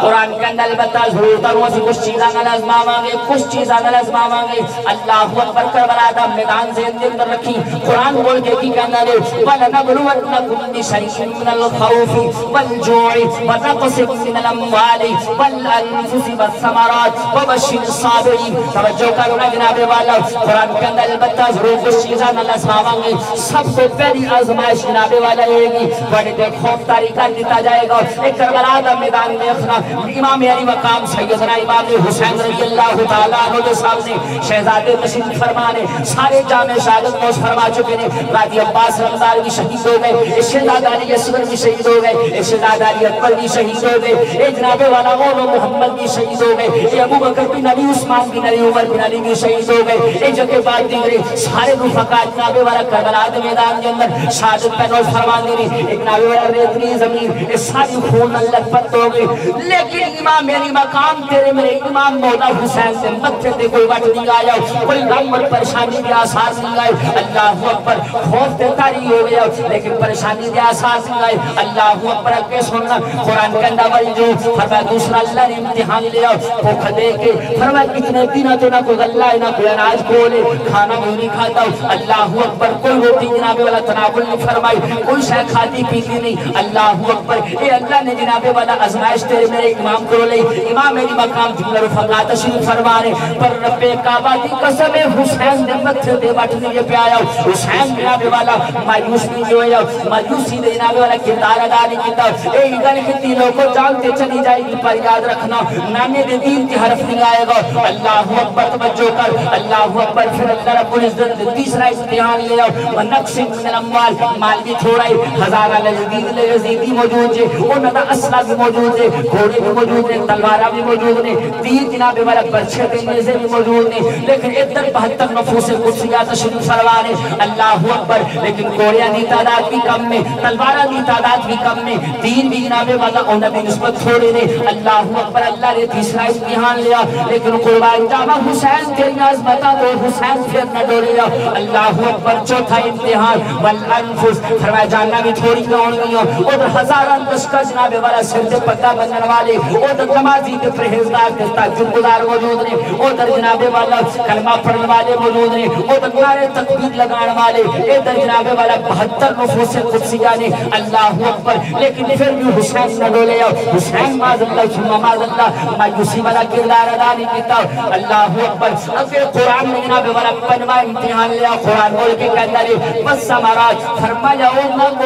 قرآن کے اندر البتہ ضرور تروں سے کچھ چیزاں آزماواں گے کچھ چیزاں آزماواں گے اللہ اکبر کربلا دا میدان سے اندر رکھی قرآن بول کے کی کہنا ہے وَلَنَبْلُوَنَّكُمْ بِشَيْءٍ مِّنَ الْخَوْفِ وَالْجُوعِ وَنَقْصٍ مِّنَ الْأَمْوَالِ وَالْأَنفُسِ وَالثَّمَرَاتِ وَبَشِّرِ الصَّابِرِينَ توجہ کرنا جناب والا قرآن کے اندر البتہ ضرور کچھ چیزاں آزماواں گے سب سے پہلی آزمائش جناب والا یہ گی بڑے تے خوف طاری کر دیتا جائے گا ایک کربلا دا میدان میں اپنا امام علی مقام سیدنا امام حسین رضی اللہ تعالیٰ عنہ کے سامنے شہزادے تشریف فرما نے سارے جامع شہادت موز فرما چکے نے غازی عباس رمضان بھی شہید ہو گئے شہزادہ علی اصغر بھی شہید ہو گئے شہزادہ علی اکبر بھی شہید ہو گئے جناب والا مولو محمد بھی شہید ہو گئے ابو بکر بن علی عثمان بن علی عمر بن علی بھی شہید ہو گئے جگہ بعد دیگرے سارے رفقا جناب والا کربلا کے میدان کے اندر شہادت پہ نوز فرما دے جناب والا ریتنی زمین ساری خون اللہ پت ہو گئی لیکن امام میری مقام تیرے میرے امام مولا حسین سے مکھے تے کوئی وٹ نہیں آیا کوئی غم اور پریشانی کے آثار نہیں آئے اللہ اکبر خوف تے تاری ہو گیا لیکن پریشانی کے آثار نہیں آئے اللہ اکبر کے سننا قرآن کے اندر جو فرمایا دوسرا اللہ نے امتحان لیا بھوک دے کے فرمایا کتنے دنوں تو نہ کوئی غلہ نہ کوئی اناج کھولے کھانا بھی نہیں کھاتا اللہ اکبر کوئی روٹی نہ جناب والا تناول نہیں فرمائی، کوئی شے کھاتی پیتی نہیں. اللہ اکبر. اے اللہ نے جناب والا آزمائش تیرے میرے امام کو لئی. امام میری مقام جملہ رفقا تشریف فرمانے پر رب کعبہ دی قسم حسین دے متھے دے بٹنے یہ پہ آیا. حسین جناب والا مایوس نہیں جو ہے، مایوسی دے جناب والا کردار ادا نہیں کیتا. اے گل کتنی لوگوں جانتے چلی جائے گی پر یاد رکھنا نانے دے دین کی حرف نہیں آئے گا. اللہ اکبر. توجہ کر. اللہ اکبر. پھر اللہ رب العزت نے تیسرا امتحان لے آؤ. ونقص من الاموال. مال بھی تھوڑا ہی. ہزارہ لذیذی موجود ہے، انہوں نے اسلحہ بھی موجود ہے، گھوڑے بھی موجود ہیں، تلوارہ بھی موجود ہیں، تیر جناب والا برچھے کے نیزے بھی موجود ہیں. لیکن ادھر 72 نفوس قدسیہ تشریف فرمانے. اللہ اکبر. لیکن گھوڑیاں دی تعداد بھی کم میں، تلوارہ دی تعداد بھی کم میں، تیر بھی جناب والا انہوں نے نسبت تھوڑے نے. اللہ اکبر. اللہ نے تیسرا امتحان لیا. لیکن قربان جاوا حسین تیری عظمتاں تو حسین پھر نہ ڈولیا. اللہ اکبر. چوتھا امتحان والانفس. فرمایا جاننا بھی تھوڑی نہ ہونی ہو. ادھر ہزاران لشکر جناب والا سر سے پتہ بننے والے، ادھر نمازی کے پرہیزگار کے تہجد گزار موجود ہیں، ادھر جناب والا کلمہ پڑھنے والے موجود ہیں، ادھر نعرے تکبیر لگانے والے، ادھر جناب والا 72 نفوس قدسیہ نے. اللہ اکبر. لیکن پھر بھی حسین نہ ڈولے. حسین معاذ اللہ ثم معاذ اللہ مایوسی والا کردار ادا نہیں کیتا. اللہ اکبر. پھر قرآن نے جناب والا 5واں امتحان لیا. قرآن بول کے کہتا ہے بس سمارات. فرمایا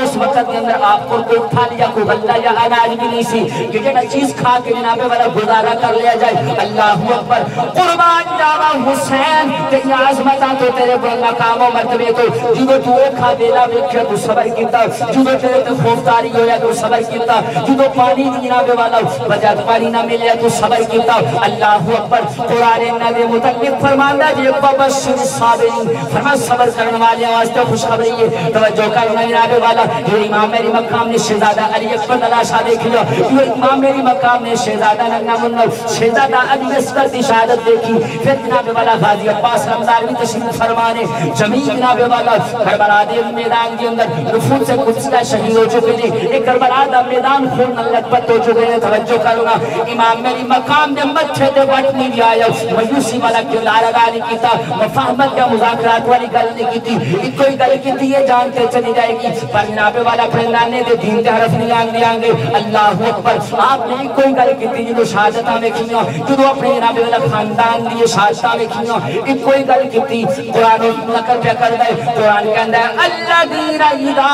اس وقت کے اندر آپ کو کوئی اٹھا لیا کوئی غلہ یا اناج بھی نہیں سی کہ جنہ چیز کھا کے جناب والا گزارا کر لیا جائے. اللہ اکبر. قربان جاوا حسین تیری عظمتاں تو تیرے بڑے مقام و مرتبے تو جدو تو کھا دینا ویکھیا تو صبر کیتا، جدو تیرے تے خوفداری ہویا تو صبر کیتا، جدو پانی جناب والا بجات پانی نہ ملیا تو صبر کیتا. اللہ اکبر. قرآن نے دے متعلق فرماندا جے بشر الصابرین. فرما صبر کرنے والے واسطے خوشخبری ہے. توجہ کرنا جناب والا. یہ امام میری مقام نے شہزادہ علی اکبر اللہ شاہ دیکھ لیا. یہ امام میری مقام نے شہزادہ نگنا منو شہزادہ علی اصغر کی شہادت دیکھی. پھر جناب والا غازی عباس رمضان بھی تشریف فرمانے. جمیع جناب والا کربلا دے میدان کے اندر نفوس قدسیہ شہید ہو چکے ہیں. ایک کربلا دا میدان خون لطپت ہو چکے ہیں. توجہ کرنا امام میری مقام نے مچھے دے بٹ نہیں بھی آیا. مایوسی والا کردار ادا نہیں کیتا. مفاہمت یا مذاکرات والی گل نہیں کی تھی. کوئی گل کی تھی یہ جانتے چلی جائے گی پر جناب والا اپنے نانے دے دین دے حرف نہیں آنگ دیاں گے. اللہ اکبر. آپ نے کوئی گل کی تھی جو شہادتاں میں کھیاں جو اپنے جناب والا خاندان دیئے شہادتاں میں کھیاں ایک کوئی گل کی تھی. قرآن نقل پہ کر دے. قرآن کہندہ ہے الذین اذا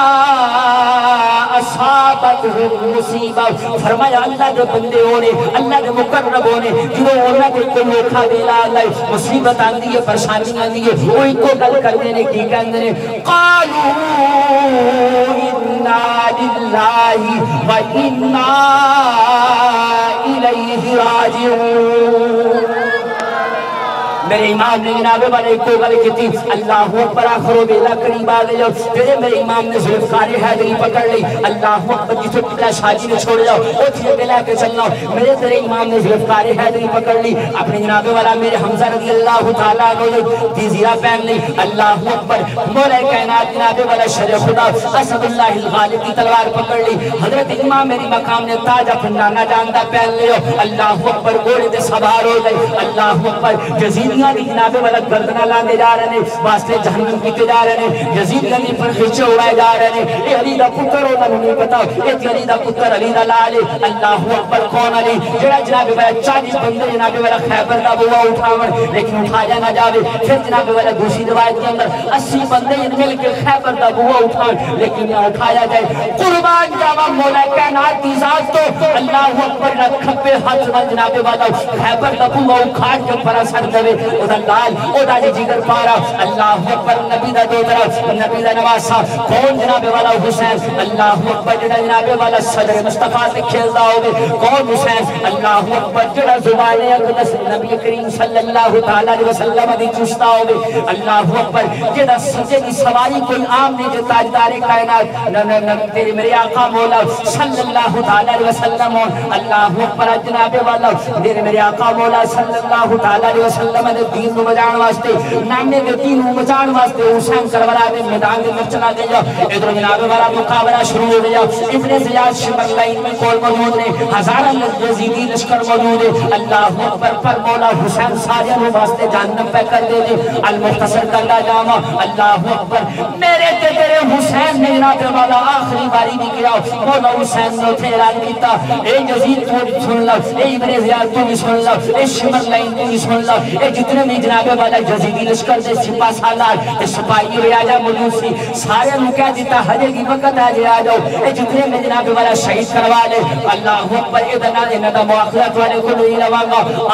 اصابتهم مصیبہ. فرمایا اللہ دے بندے ہونے اللہ دے مقرب ہونے جو انہاں دے کوئی موقع دے لا اللہ مصیبت آندی ہے پریشانی آندی ہے کوئی کو گل کر دینے کی کہندے نے قالوا انا للہ و انا الیہ راجعون. میرے امام نے جناب والے کو گل کی تھی. اللہ اکبر. آخر و بیلا قریب آ گئے. پھر میرے امام نے ذوالفقار حیدری پکڑ لی. اللہ اکبر. جسے پتلا شاجی نے چھوڑ جاؤ اوتھے پہ لے کے چلنا. میرے تیرے امام نے ذوالفقار حیدری پکڑ لی. اپنے جناب والا میرے حمزہ رضی اللہ تعالیٰ عنہ کی زیرہ پہن لی. اللہ اکبر. مولا کائنات جناب والا شر خدا اسد اللہ الغالب کی تلوار پکڑ لی. حضرت امام میری مقام نے تاج اپنا نانا جاندہ پہن لیا. اللہ اکبر. گھوڑے تے سوار ہو گئے. اللہ اکبر. یزید دی جناب والا گردنہ لاندے جا رہے ہیں واسطے جہنم کیتے جا رہے ہیں. یزید علی پر خرچے ہوئے جا رہے ہیں. اے علی دا پتر ہوتا نہیں پتا اے علی دا پتر علی دا لال. اللہ اکبر. کون علی جڑا جناب والا 40 بندے جناب والا خیبر دا بوا اٹھاون لیکن اٹھایا نہ جاوے. پھر جناب والا دوسری روایت کے اندر 80 بندے مل کے خیبر دا بوا اٹھاون لیکن نہ اٹھایا جائے. قربان جاوا مولا کائنات کی ذات تو اللہ اکبر. نہ کھپے ہاتھ نہ جناب والا خیبر دا بوا اکھاڑ کے پر اثر دے اودا لال اودا جگر پارا. اللہ اکبر. نبی دا دو طرف نبی دا نواسا کون جناب والا حسین. اللہ اکبر. جڑا جناب والا صدر مصطفیٰ سے کھیلدا ہوگے کون حسین. اللہ اکبر. جڑا زبان اقدس نبی کریم صلی اللہ تعالی علیہ وسلم دی چوستا ہوگے. اللہ اکبر. جڑا سجے دی سواری کوئی عام نہیں جو تاجدار کائنات تیرے میرے آقا مولا صلی اللہ تعالی علیہ وسلم. اللہ اکبر. جناب والا میرے آقا مولا صلی اللہ تعالی علیہ وسلم نے دین کو بجان واسطے نانے دے دین کو بجان واسطے حسین کربلا دے میدان دے چلا گیا. ادھر جناب والا مقابلہ شروع ہو گیا. ابن زیاد شمر لائن میں کول موجود نے. ہزارہ یزیدی لشکر موجود ہے. اللہ اکبر. پر مولا حسین ساجن واسطے جہنم پہ کر دے دے. المختصر کرنا جاما. اللہ اکبر. میرے تے تیرے جناب والا آخری باری بھی گیا مولا حسین نے اتنے اعلان کیتا اے یزید تو بھی سن لو اے ابن زیاد تو بھی سن لو اے شمر لائن تو بھی سن لو اے جتنے بھی جناب والا یزیدی لشکر دے سپاہ سالار اے سپاہی ریاضہ ملوسی سارے نے کہہ دیتا حجے کی وقت آجے آ جاؤ اے جتنے میں جناب والا شہید کروا لے اللہ اکبر ادنا انہا مواخلت والے کو نہیں رواں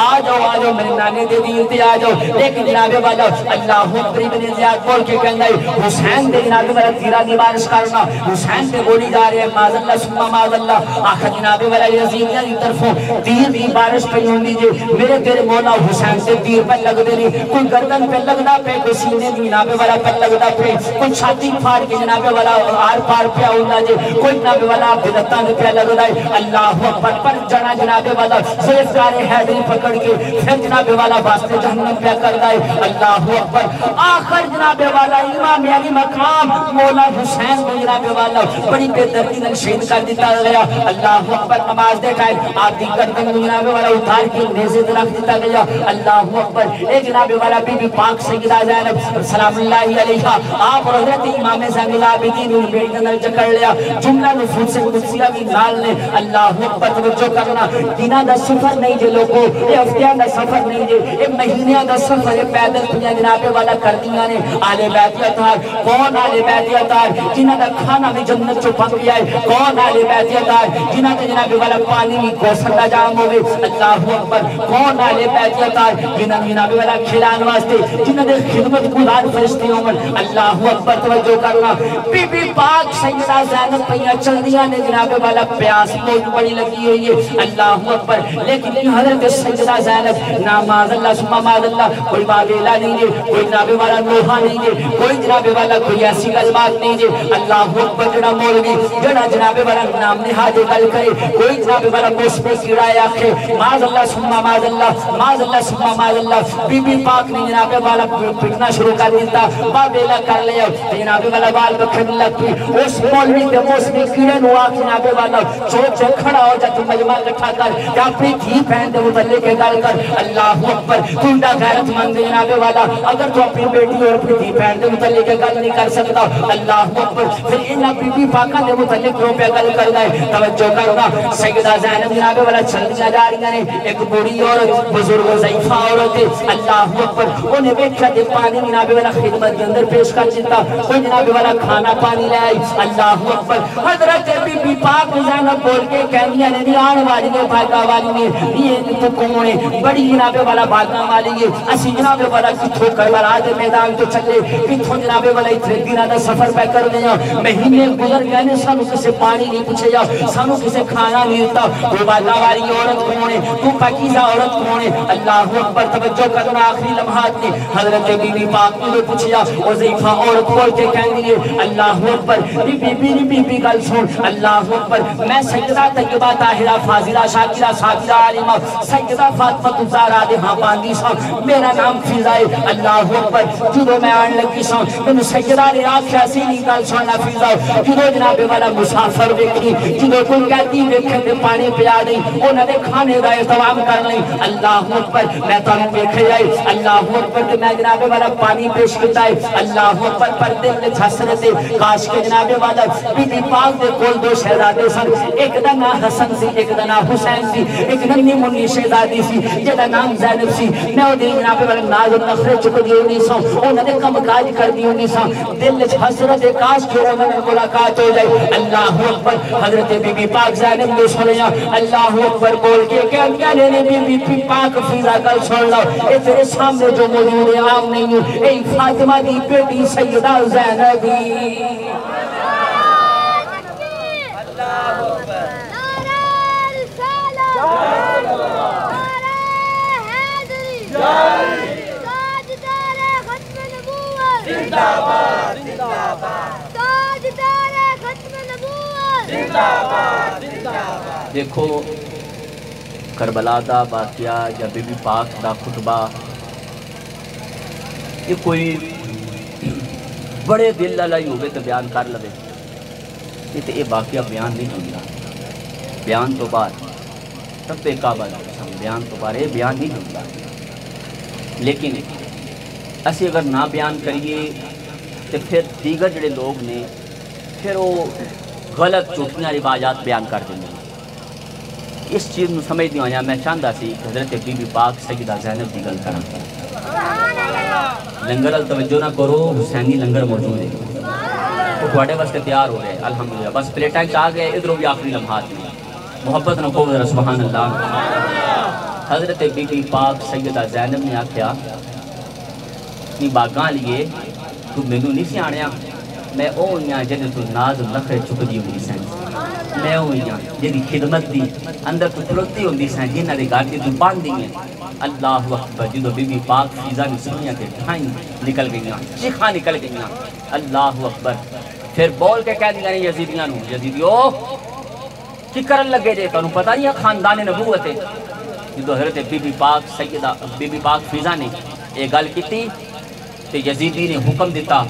آ جاؤ میرے نانے دے دین تے آ جاؤ لیکن جناب والا اللہ اکبر ابن زیاد بول کے کہنا ہے حسین دے جناب والا تیرا دی بارش کرنا حسین دے گولی جا رہے ہیں ماذ اللہ سمہ ماذ اللہ آخر جناب والا یزید کی طرفوں تیر دی بارش پہ ہوں دیجئے میرے تیرے مولا حسین سے تیر پہ لگ دے نہیں کوئی گردن پہ لگنا پہ کوئی سینے دی جناب والا پہ لگنا پہ کوئی چھاتی پھاڑ کے جناب والا آر پار پہ ہونا جے کوئی جناب والا بدتان پہ لگ دائے اللہ اکبر پر جنا جناب والا سیفکار حیدری پکڑ کے پھر جناب والا واسطے جہنم پہ کر دائے اللہ اکبر آخر جناب والا امام علی مقام مولا حسین کو جناب والا بڑی بے دردی نل شہید کر دیتا گیا اللہ اکبر نماز دے ٹائم آپ دی گردن جناب والا اتار کے نیزے رکھ دیتا گیا اللہ اکبر اے جناب والا بی بی پاک سیدہ زینب سلام اللہ علیہا آپ حضرت امام زین العابدین ان بیٹی کا نل چکر لیا جملہ نفوس سے قدسیہ بھی نال نے اللہ اکبر توجہ کرنا دینا دا سفر نہیں جے لوگوں اے ہفتیاں دا سفر نہیں جے اے مہینیاں دا سفر اے پیدل دنیا جناب والا کر دیا نے آل بیت اطہار کون آل بیت اطہار جنہ دا کھانا بھی جنت چو پک گیا ہے کون آل بیت اطہار جنہ دا جناب والا پانی بھی کوسر دا جام ہوئے اللہ اکبر کون آل بیت اطہار جنہ جناب والا کھلان واسطے جنہ دے خدمت گزار فرشتے عمر اللہ اکبر توجہ کرنا بی بی پاک سیدہ زینب پہیاں چل دیا نے جناب والا پیاس بہت بڑی لگی ہوئی ہے اللہ اکبر لیکن حضرت سیدہ زینب ناماز اللہ سمہ ماذ اللہ کوئی باویلا نہیں دے کوئی جناب والا نوحہ نہیں دے کوئی جناب والا کوئی ایسی گل بات نہیں دے اللہ اکبر جڑا مولوی جڑا جناب والا نام نہاد گل کرے کوئی جناب والا موس پہ کیڑائے آکھے ماذ اللہ سمہ ماذ اللہ ماذ اللہ سمہ ماذ اللہ بی بی پاک نے جناب والا پٹنا شروع کر دیتا باویلا کر لیا جناب والا بال بکھر لگ پی اس مولوی دے موس پہ کیڑے نو آکھ جناب والا چوک سے کھڑا ہو جا تو مجمع کٹھا کر کہ اپنی تھی پہن دے متعلق کے گل کر اللہ اکبر تندہ غیرت مند جناب والا اگر تو اپنی بیٹی اور اپنی تھی پہن دے متعلق کے گل نہیں کر سکتا اللہ اکبر پھر انہا بی بی پاکہ دے متعلق رو پہ گل کر دائے توجہ کرنا سیدہ زینب جناب والا چلدیاں جا رہی ہیں ایک بڑی عورت بزرگ ضعیفہ عورت اللہ اکبر انہیں بیٹھا دے پانی جناب والا خدمت کے اندر پیش کر دیتا کوئی جناب والا کھانا پانی لے آئی اللہ اکبر حضرت بی بی پاک زینب بول کے کہنیاں نے آنے والی نے بھاگا والی نے یہ تو کونے بڑی جناب والا بھاگا والی ہے اسی جناب والا کتھو کربلا دے میدان تو چلے کتھو جناب والا اتنے دنہ دا سفر پہ کر دیا مہینے گزر گئے سانو کسے پانی نہیں پوچھے جا سانو کسے کھانا نہیں ہوتا تو بھاگا والی عورت کونے تو پاکیزہ عورت کونے اللہ اکبر توجہ کرنا آخری لمحات نے حضرت بی بی پاک نے پوچھے جا اور ضعیفہ عورت بول کے کہیں گے اللہ اکبر بی بی گل سن اللہ اکبر میں سیدہ طیبہ طاہرہ فاضلہ شاکرہ صابرہ عالمہ سیدہ فاطمہ زہرا دے ہاں باندھی سا میرا نام فضائے اللہ اکبر جدو میں آن لگی سا میں سیدہ نے آنکھ ایسی نہیں گل سننا فضا جدو جناب والا مسافر دیکھی جدو کوئی کہتی دیکھیں دے پانی پیا نہیں انہوں نے کھانے دا احترام کر لیں اللہ اکبر میں تو انہوں دیکھے جائے اللہ اکبر میں جناب والا پانی پیش کرتا ہے اللہ اکبر پر دل نے چھسرے تھے کاش کے جناب والا بی بی پاک دے کول دو شہزادے سن ایک دا نام حسن سی ایک دا نام حسین سی ایک ننی منی شہزادی سی جدا نام زینب سی میں وہ دل جناب والا ناز و نخرے چکو دی ہونی سا انہوں نے کم کاج کر دی ہونی سا دل نے حسرت کاش کے انہوں نے ملاقات ہو جائے اللہ اکبر حضرت بی بی پاک زینب نے سنیا اللہ اکبر بول کے کہہ لینے بی بی پاک فیضا کل سن لو اے تیرے سامنے جو موجود عام نہیں ہوں اے فاطمہ دی بیٹی سیدہ زینبی دیکھو کربلا دا واقعہ یا بی بی پاک دا خطبہ یہ کوئی بڑے دل لائی ہوئے تو بیان کر لے یہ تو یہ واقعہ بیان نہیں ہوتا بیان تو بعد رب کعبہ بیان تو بعد یہ بیان نہیں ہوتا لیکن اسی اگر نہ بیان کریے تو پھر دیگر جڑے لوگ نے پھر وہ غلط جھوٹیاں روایات بیان کر دیں گے. اس چیز میں سمجھ نہیں آیا. میں چاہتا سی حضرت بی بی پاک سیدہ زینب کی گل کروں. لنگر ال توجہ نہ کرو, حسینی لنگر موجود ہے, تو تھوڑے واسطے تیار ہو رہے ہیں الحمدللہ. بس پلیٹیں آ گئے, ادھر بھی آخری لمحات میں محبت نہ کو سبحان اللہ. حضرت بی بی پاک سیدہ زینب نے آخیا اپنی باغاں لیے تو مینوں نہیں سیاڑیا, میں او ہوئی ہاں جہاں تو ناز نخرے چکدی ہوئی سین, میں ہوئی ہاں جہاں خدمت دی اندر تو کھلوتی ہوندی سین, جنہاں دے گھر دی تو باندھی ہیں. اللہ اکبر. جدو بی بی پاک فیضا نے سنیا کہ ٹھائیں نکل گئیاں, چیخاں نکل گئیاں. اللہ اکبر. پھر بول کے کہہ دیا یزیدیاں نو, یزیدیو کی کرن لگے جے, تانوں پتہ نہیں ہے خاندان نبوت ہے. جدو حضرت بی بی پاک سیدہ بی بی پاک فیضا نے یہ گل کیتی تے یزیدی نے حکم دیتا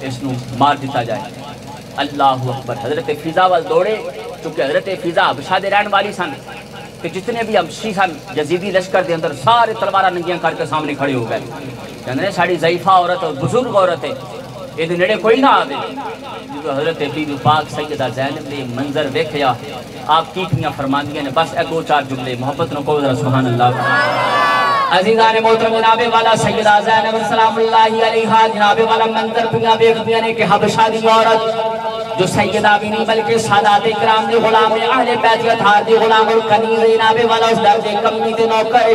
اس نو مار دیتا جائے. اللہ اکبر. حضرت فیضا وال دوڑے, چونکہ حضرت فیضا حبشہ دے رہن والی سن, کہ جتنے بھی حبشی سن یزیدی لشکر دے اندر سارے تلوارہ ننگیاں کر کے سامنے کھڑے ہو گئے. کہنے ساڑی ضعیفہ عورت اور بزرگ عورت ہے, یہ نیڑے کوئی نہ آدے. جو حضرت بی بی پاک سیدہ زینب نے منظر دیکھیا, آپ کی کیاں فرماندیاں نے بس ایک دو چار جملے محبت نہ کو سبحان اللہ. عزیزان محترم جناب والا سیدہ زینب سلام اللہ علیہا, جناب والا منظر پیاں بیخبیاں نے کہ حبشہ دی عورت جو سیدہ بھی نہیں بلکہ سادات اکرام دی غلام اہل بیت اطہار دی غلام الکنیز جناب والا اس درد کمی دے نوکر.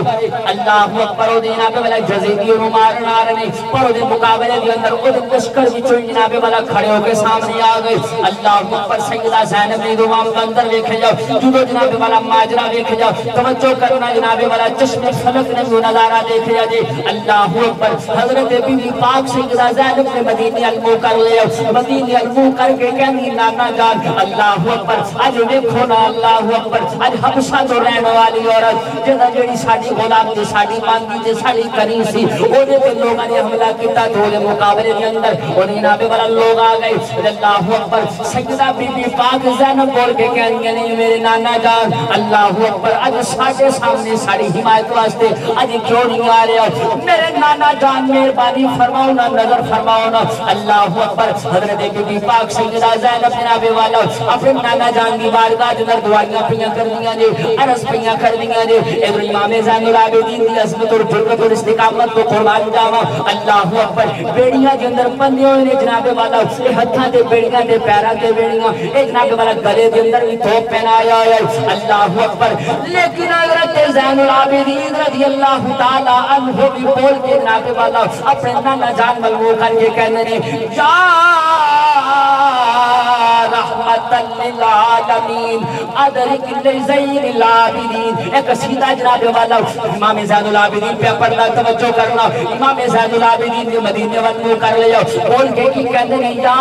اللہ اکبر. او جناب والا جزیدی نو مارن آ رہے, پر دے مقابلے دے اندر خود لشکر وچوں جناب والا کھڑے ہو کے سامنے آ گئے. اللہ اکبر. سیدہ زینب نے دوام منظر ویکھ جاؤ, جدو جناب والا ماجرا ویکھ جاؤ, توجہ کرنا جناب والا چشم فلک نے وہ نظارہ دیکھ جا جی. اللہ اکبر. حضرت بی بی پاک سیدہ زینب نے مدینے المو کر لیا, مدینے المو کر کے نانا جان. اللہ اکبر. اج دیکھو نا, اللہ اکبر, اج حبشہ تو رہنے والی عورت جہاں جڑی ساڈی غلام تے ساڈی مانگی تے ساڈی کنی سی, اودے تے لوگاں نے حملہ کیتا تو دے مقابلے دے اندر انہاں جناب والا لوگ آ گئے. اللہ اکبر. سیدہ بی بی پاک زینب بول کے کہندی نے میرے نانا جان. اللہ اکبر. اج ساڈے سامنے ساڈی حمایت واسطے اج کیوں نہیں آ رہے, میرے نانا جان مہربانی فرماؤ نا, نظر فرماؤ نا. اللہ اکبر. حضرت بی بی پاک سیدہ زینب جناب والا اپنے نانا جان کی بارگاہ اندر دعائیاں پڑھیاں کر دیاں نے, عرض پڑھیاں کر دیاں نے. ادھر امام زین العابدین دی عظمت اور جرأت اور استقامت کو قربان جاواں. اللہ اکبر. بیڑیاں دے اندر بندے ہوئے نے جناب والا, اے ہتھاں تے بیڑیاں تے پیراں تے بیڑیاں, اے جناب والا گلے دے اندر بھی توپ پہنایا ہے. اللہ اکبر. لیکن حضرت زین العابدین رضی اللہ تعالی عنہ بھی بول کے جناب والا اپنے نانا جان ملمو کر کے کہنے نے یا رحمت للعالمین ادرک لزین العابدین. ایک قصیدہ جناب والا امام زین العابدین پہ پڑھنا, توجہ کرنا. امام زین العابدین نے مدینے والوں کر لیا, بول کے کی کہتے ہیں یا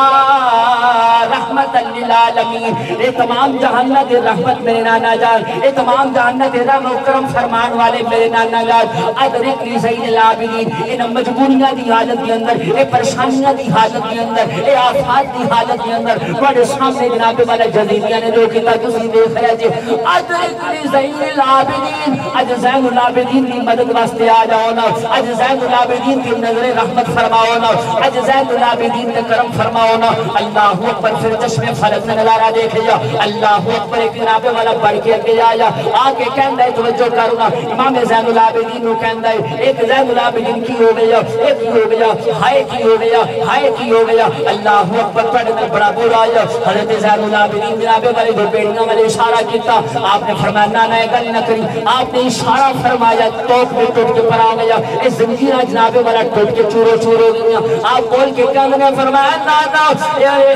رحمت للعالمین, اے تمام جہانت رحمت میرے نانا جان, اے تمام جہانت رحم و کرم فرمان والے میرے نانا جان. ادرک لزین العابدین. ان مجبوریاں دی حالت کے اندر, اے پریشانیاں دی حالت کے اندر, اے آفات دی حالت کے اندر بڑے سامنے جناب والا جزیدیاں نے جو کیتا تسی دیکھ رہے جی. ادرک لزین العابدین. اج زین العابدین کی مدد واسطے آ جاؤ نا, اج زین العابدین کی نظر رحمت فرماؤ نا, اج زین العابدین کے کرم فرماؤ نا. اللہ اکبر. پھر چشم فلک کا نظارہ دیکھے جا. اللہ اکبر. ایک جناب والا بڑھ کے اگے آیا, آ کے کہندا ہے توجہ کرنا, امام زین العابدین نو کہندا ہے ایک زین العابدین کی ہو گیا, ایک کی ہو گیا, ہائے کی ہو گیا, ہائے کی ہو گیا. اللہ اکبر. پڑھنے بڑا برا آیا. حضرت زین العابدین جناب والے دو بیڑیاں والے اشارہ کیتا, آپ نے فرمایا نہ گل نہ کری, آپ نے اشارہ فرمایا, توپ میں ٹوٹ کے پر آ گیا, اس زنجیرہ جناب والا ٹوٹ کے چورو چور ہو گیا. آپ بول کے کہنے نے فرمایا نانا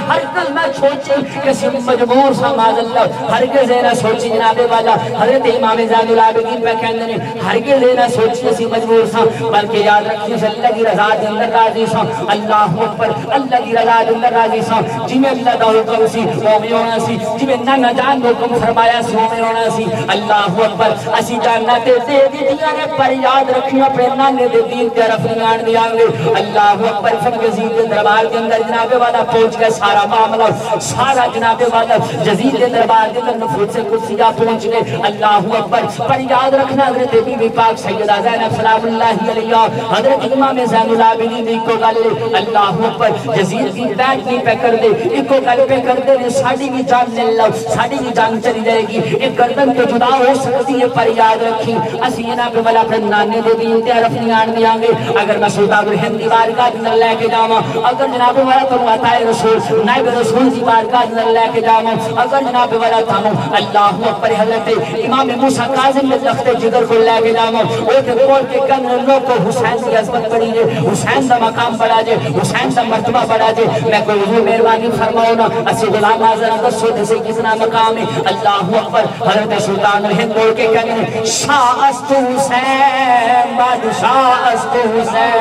ہرگز میں سوچی کسی مجبور سا معاذ اللہ, ہرگز نہ سوچی جناب والا. حضرت امام زین العابدین پہ کہنے نے ہرگز نہ سوچی کسی مجبور سا, بلکہ یاد رکھیے اللہ کی رضا دے اندر راضی سا. اللہ اکبر. اللہ کی رضا دے اندر راضی سا, جی میں اللہ دا حکم سی وہ میں ہونا سی, جی میں نانا جان حکم فرمایا سی وہ میں ہونا سی. اللہ اکبر. اسی جاننا تے دے دیتیاں نے پر یاد رکھیں اپنے نانے دے دین طرف نہیں آن دیا گے. اللہ اکبر. پھر یزید کے دربار کے اندر جناب والا پہنچ گئے, سارا معاملہ سارا جناب والا یزید کے دربار کے اندر نفوس قدسیہ پہنچ گئے. اللہ اکبر. پر یاد رکھنا حضرت بی بی پاک سیدہ زینب سلام اللہ علیہا حضرت امام زین العابدین دی کو گل. اللہ اکبر. یزید کی بیعت نہیں پہ کر دے, ایک کو گل پہ کر دے, ساڑی بھی جان لے لو, ساڑی بھی جان چلی جائے گی, ایک گردن تو جدا ہو سکتی ہے. پر یاد رکھی اسی جناب والا اپنے نانے دے دین تے عرف نہیں آن دیاں گے. اگر میں سلطان الہند دی بارگاہ دے لے کے جاواں, اگر جناب والا تو عطا رسول نائب رسول دی بارگاہ دے لے کے جاواں, اگر جناب والا تھانو اللہ اکبر حضرت امام موسیٰ کاظم نے لخت جگر کو لے کے جاواں, او تے کول کے کن لوگ کو حسین دی عظمت بڑی ہے, حسین دا مقام بڑا جے, حسین دا مرتبہ بڑا جے. میں کوئی حضور مہربانی فرماؤ نا اسی غلام آزر دسو سے کتنا مقام ہے. اللہ اکبر. حضرت سلطان الہند بول کے کہنے شاہ است حسین بادشاہ است حسین.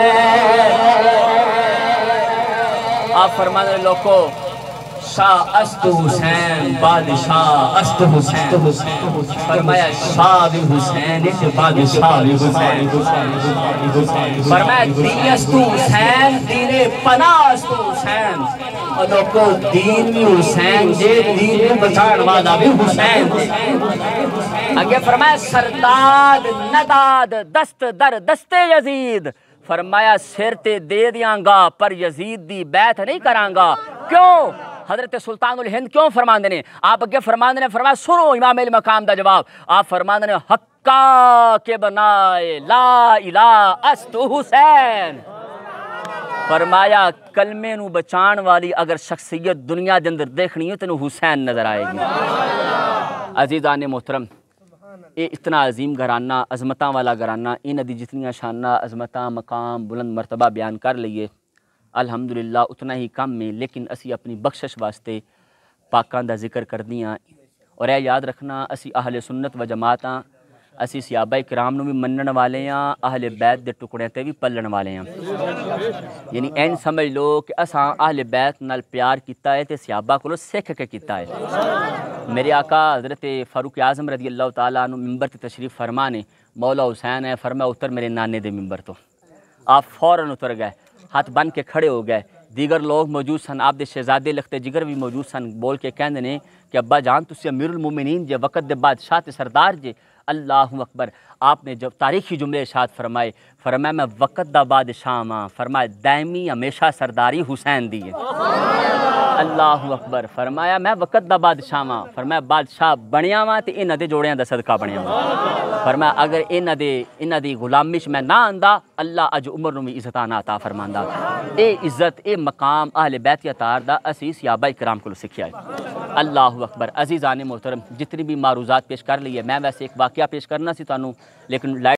آپ فرما دے لوگو شاہ است حسین بادشاہ است حسین. فرمایا شاہ بھی حسین ہے بادشاہ بھی حسین. فرمایا دین است حسین دین پناہ است حسین. اور لوگو دین بھی حسین جے, دین بھی بچان والا بھی حسین. اگے فرمایا سرداد نداد دست در دست یزید. فرمایا سر تے دے دیاں گا پر یزید دی بیعت نہیں کراں گا. کیوں؟ حضرت سلطان الہند کیوں فرماندے نے؟ آپ اگے فرماندے نے, فرمایا سنو امام علی مقام دا جواب. آپ فرماندے نے حقا کے بنائے لا الہ است حسین. فرمایا کلمے نو بچان والی اگر شخصیت دنیا دے اندر دیکھنی ہے تو حسین نظر آئے گی. عزیزان محترم, یہ اتنا عظیم گھرانہ, عظمتاں والا گھرانہ, ان دی جتنیاں شانہ عظمتاں مقام بلند مرتبہ بیان کر لئیے الحمدللہ اتنا ہی کم میں. لیکن اسی اپنی بخشش واسطے پاکاں دا ذکر کر دیاں. اور اے یاد رکھنا اسی اہل سنت و جماعتاں, اسی صحابہ کرام نو بھی منن والے ہیں, اہل بیت دے ٹکڑے تے بھی پلن والے ہیں. یعنی این سمجھ لو کہ اساں اہل بیت نال پیار کیتا ہے تے صحابہ کولو سکھ کے کیتا ہے. میرے آقا حضرت فاروق اعظم رضی اللہ تعالیٰ عنہ ممبر تے تشریف فرما نے, مولا حسین ہے, فرمایا اتر میرے نانے دے ممبر تو. آپ فوراً اتر گئے, ہاتھ بن کے کھڑے ہو گئے. دیگر لوگ موجود سن, آپ دے شہزادے لخت جگر بھی موجود سن. بول کے کہندے نے کہ ابا جان تسی امیر المومنین جے, وقت دے بادشاہ تے سردار جے. اللہ اکبر. آپ نے جب تاریخی جملے ارشاد فرمائے, فرمایا میں وقت دا بادشاہ ماں, فرمایا دائمی ہمیشہ سرداری حسین دی ہے. اللہ اکبر. فرمایا میں وقت دا بادشاہ ماں, فرمایا بادشاہ بنیا ماں تے انہاں دے جوڑیاں دا صدقہ بنیا ماں. فرمایا اگر انہاں دی غلامیش میں نہ آندا اللہ اج عمر نو بھی عزتاں نہ عطا فرماندا. اے عزت اے مقام اہل بیت اتار دا اسی صحابہ کرام کولو سکھیا ہے. اللہ اکبر. عزیزان محترم, جتنی بھی معروضات پیش کر لی ہے, میں ویسے ایک واقعہ پیش کرنا سی تانوں, لیکن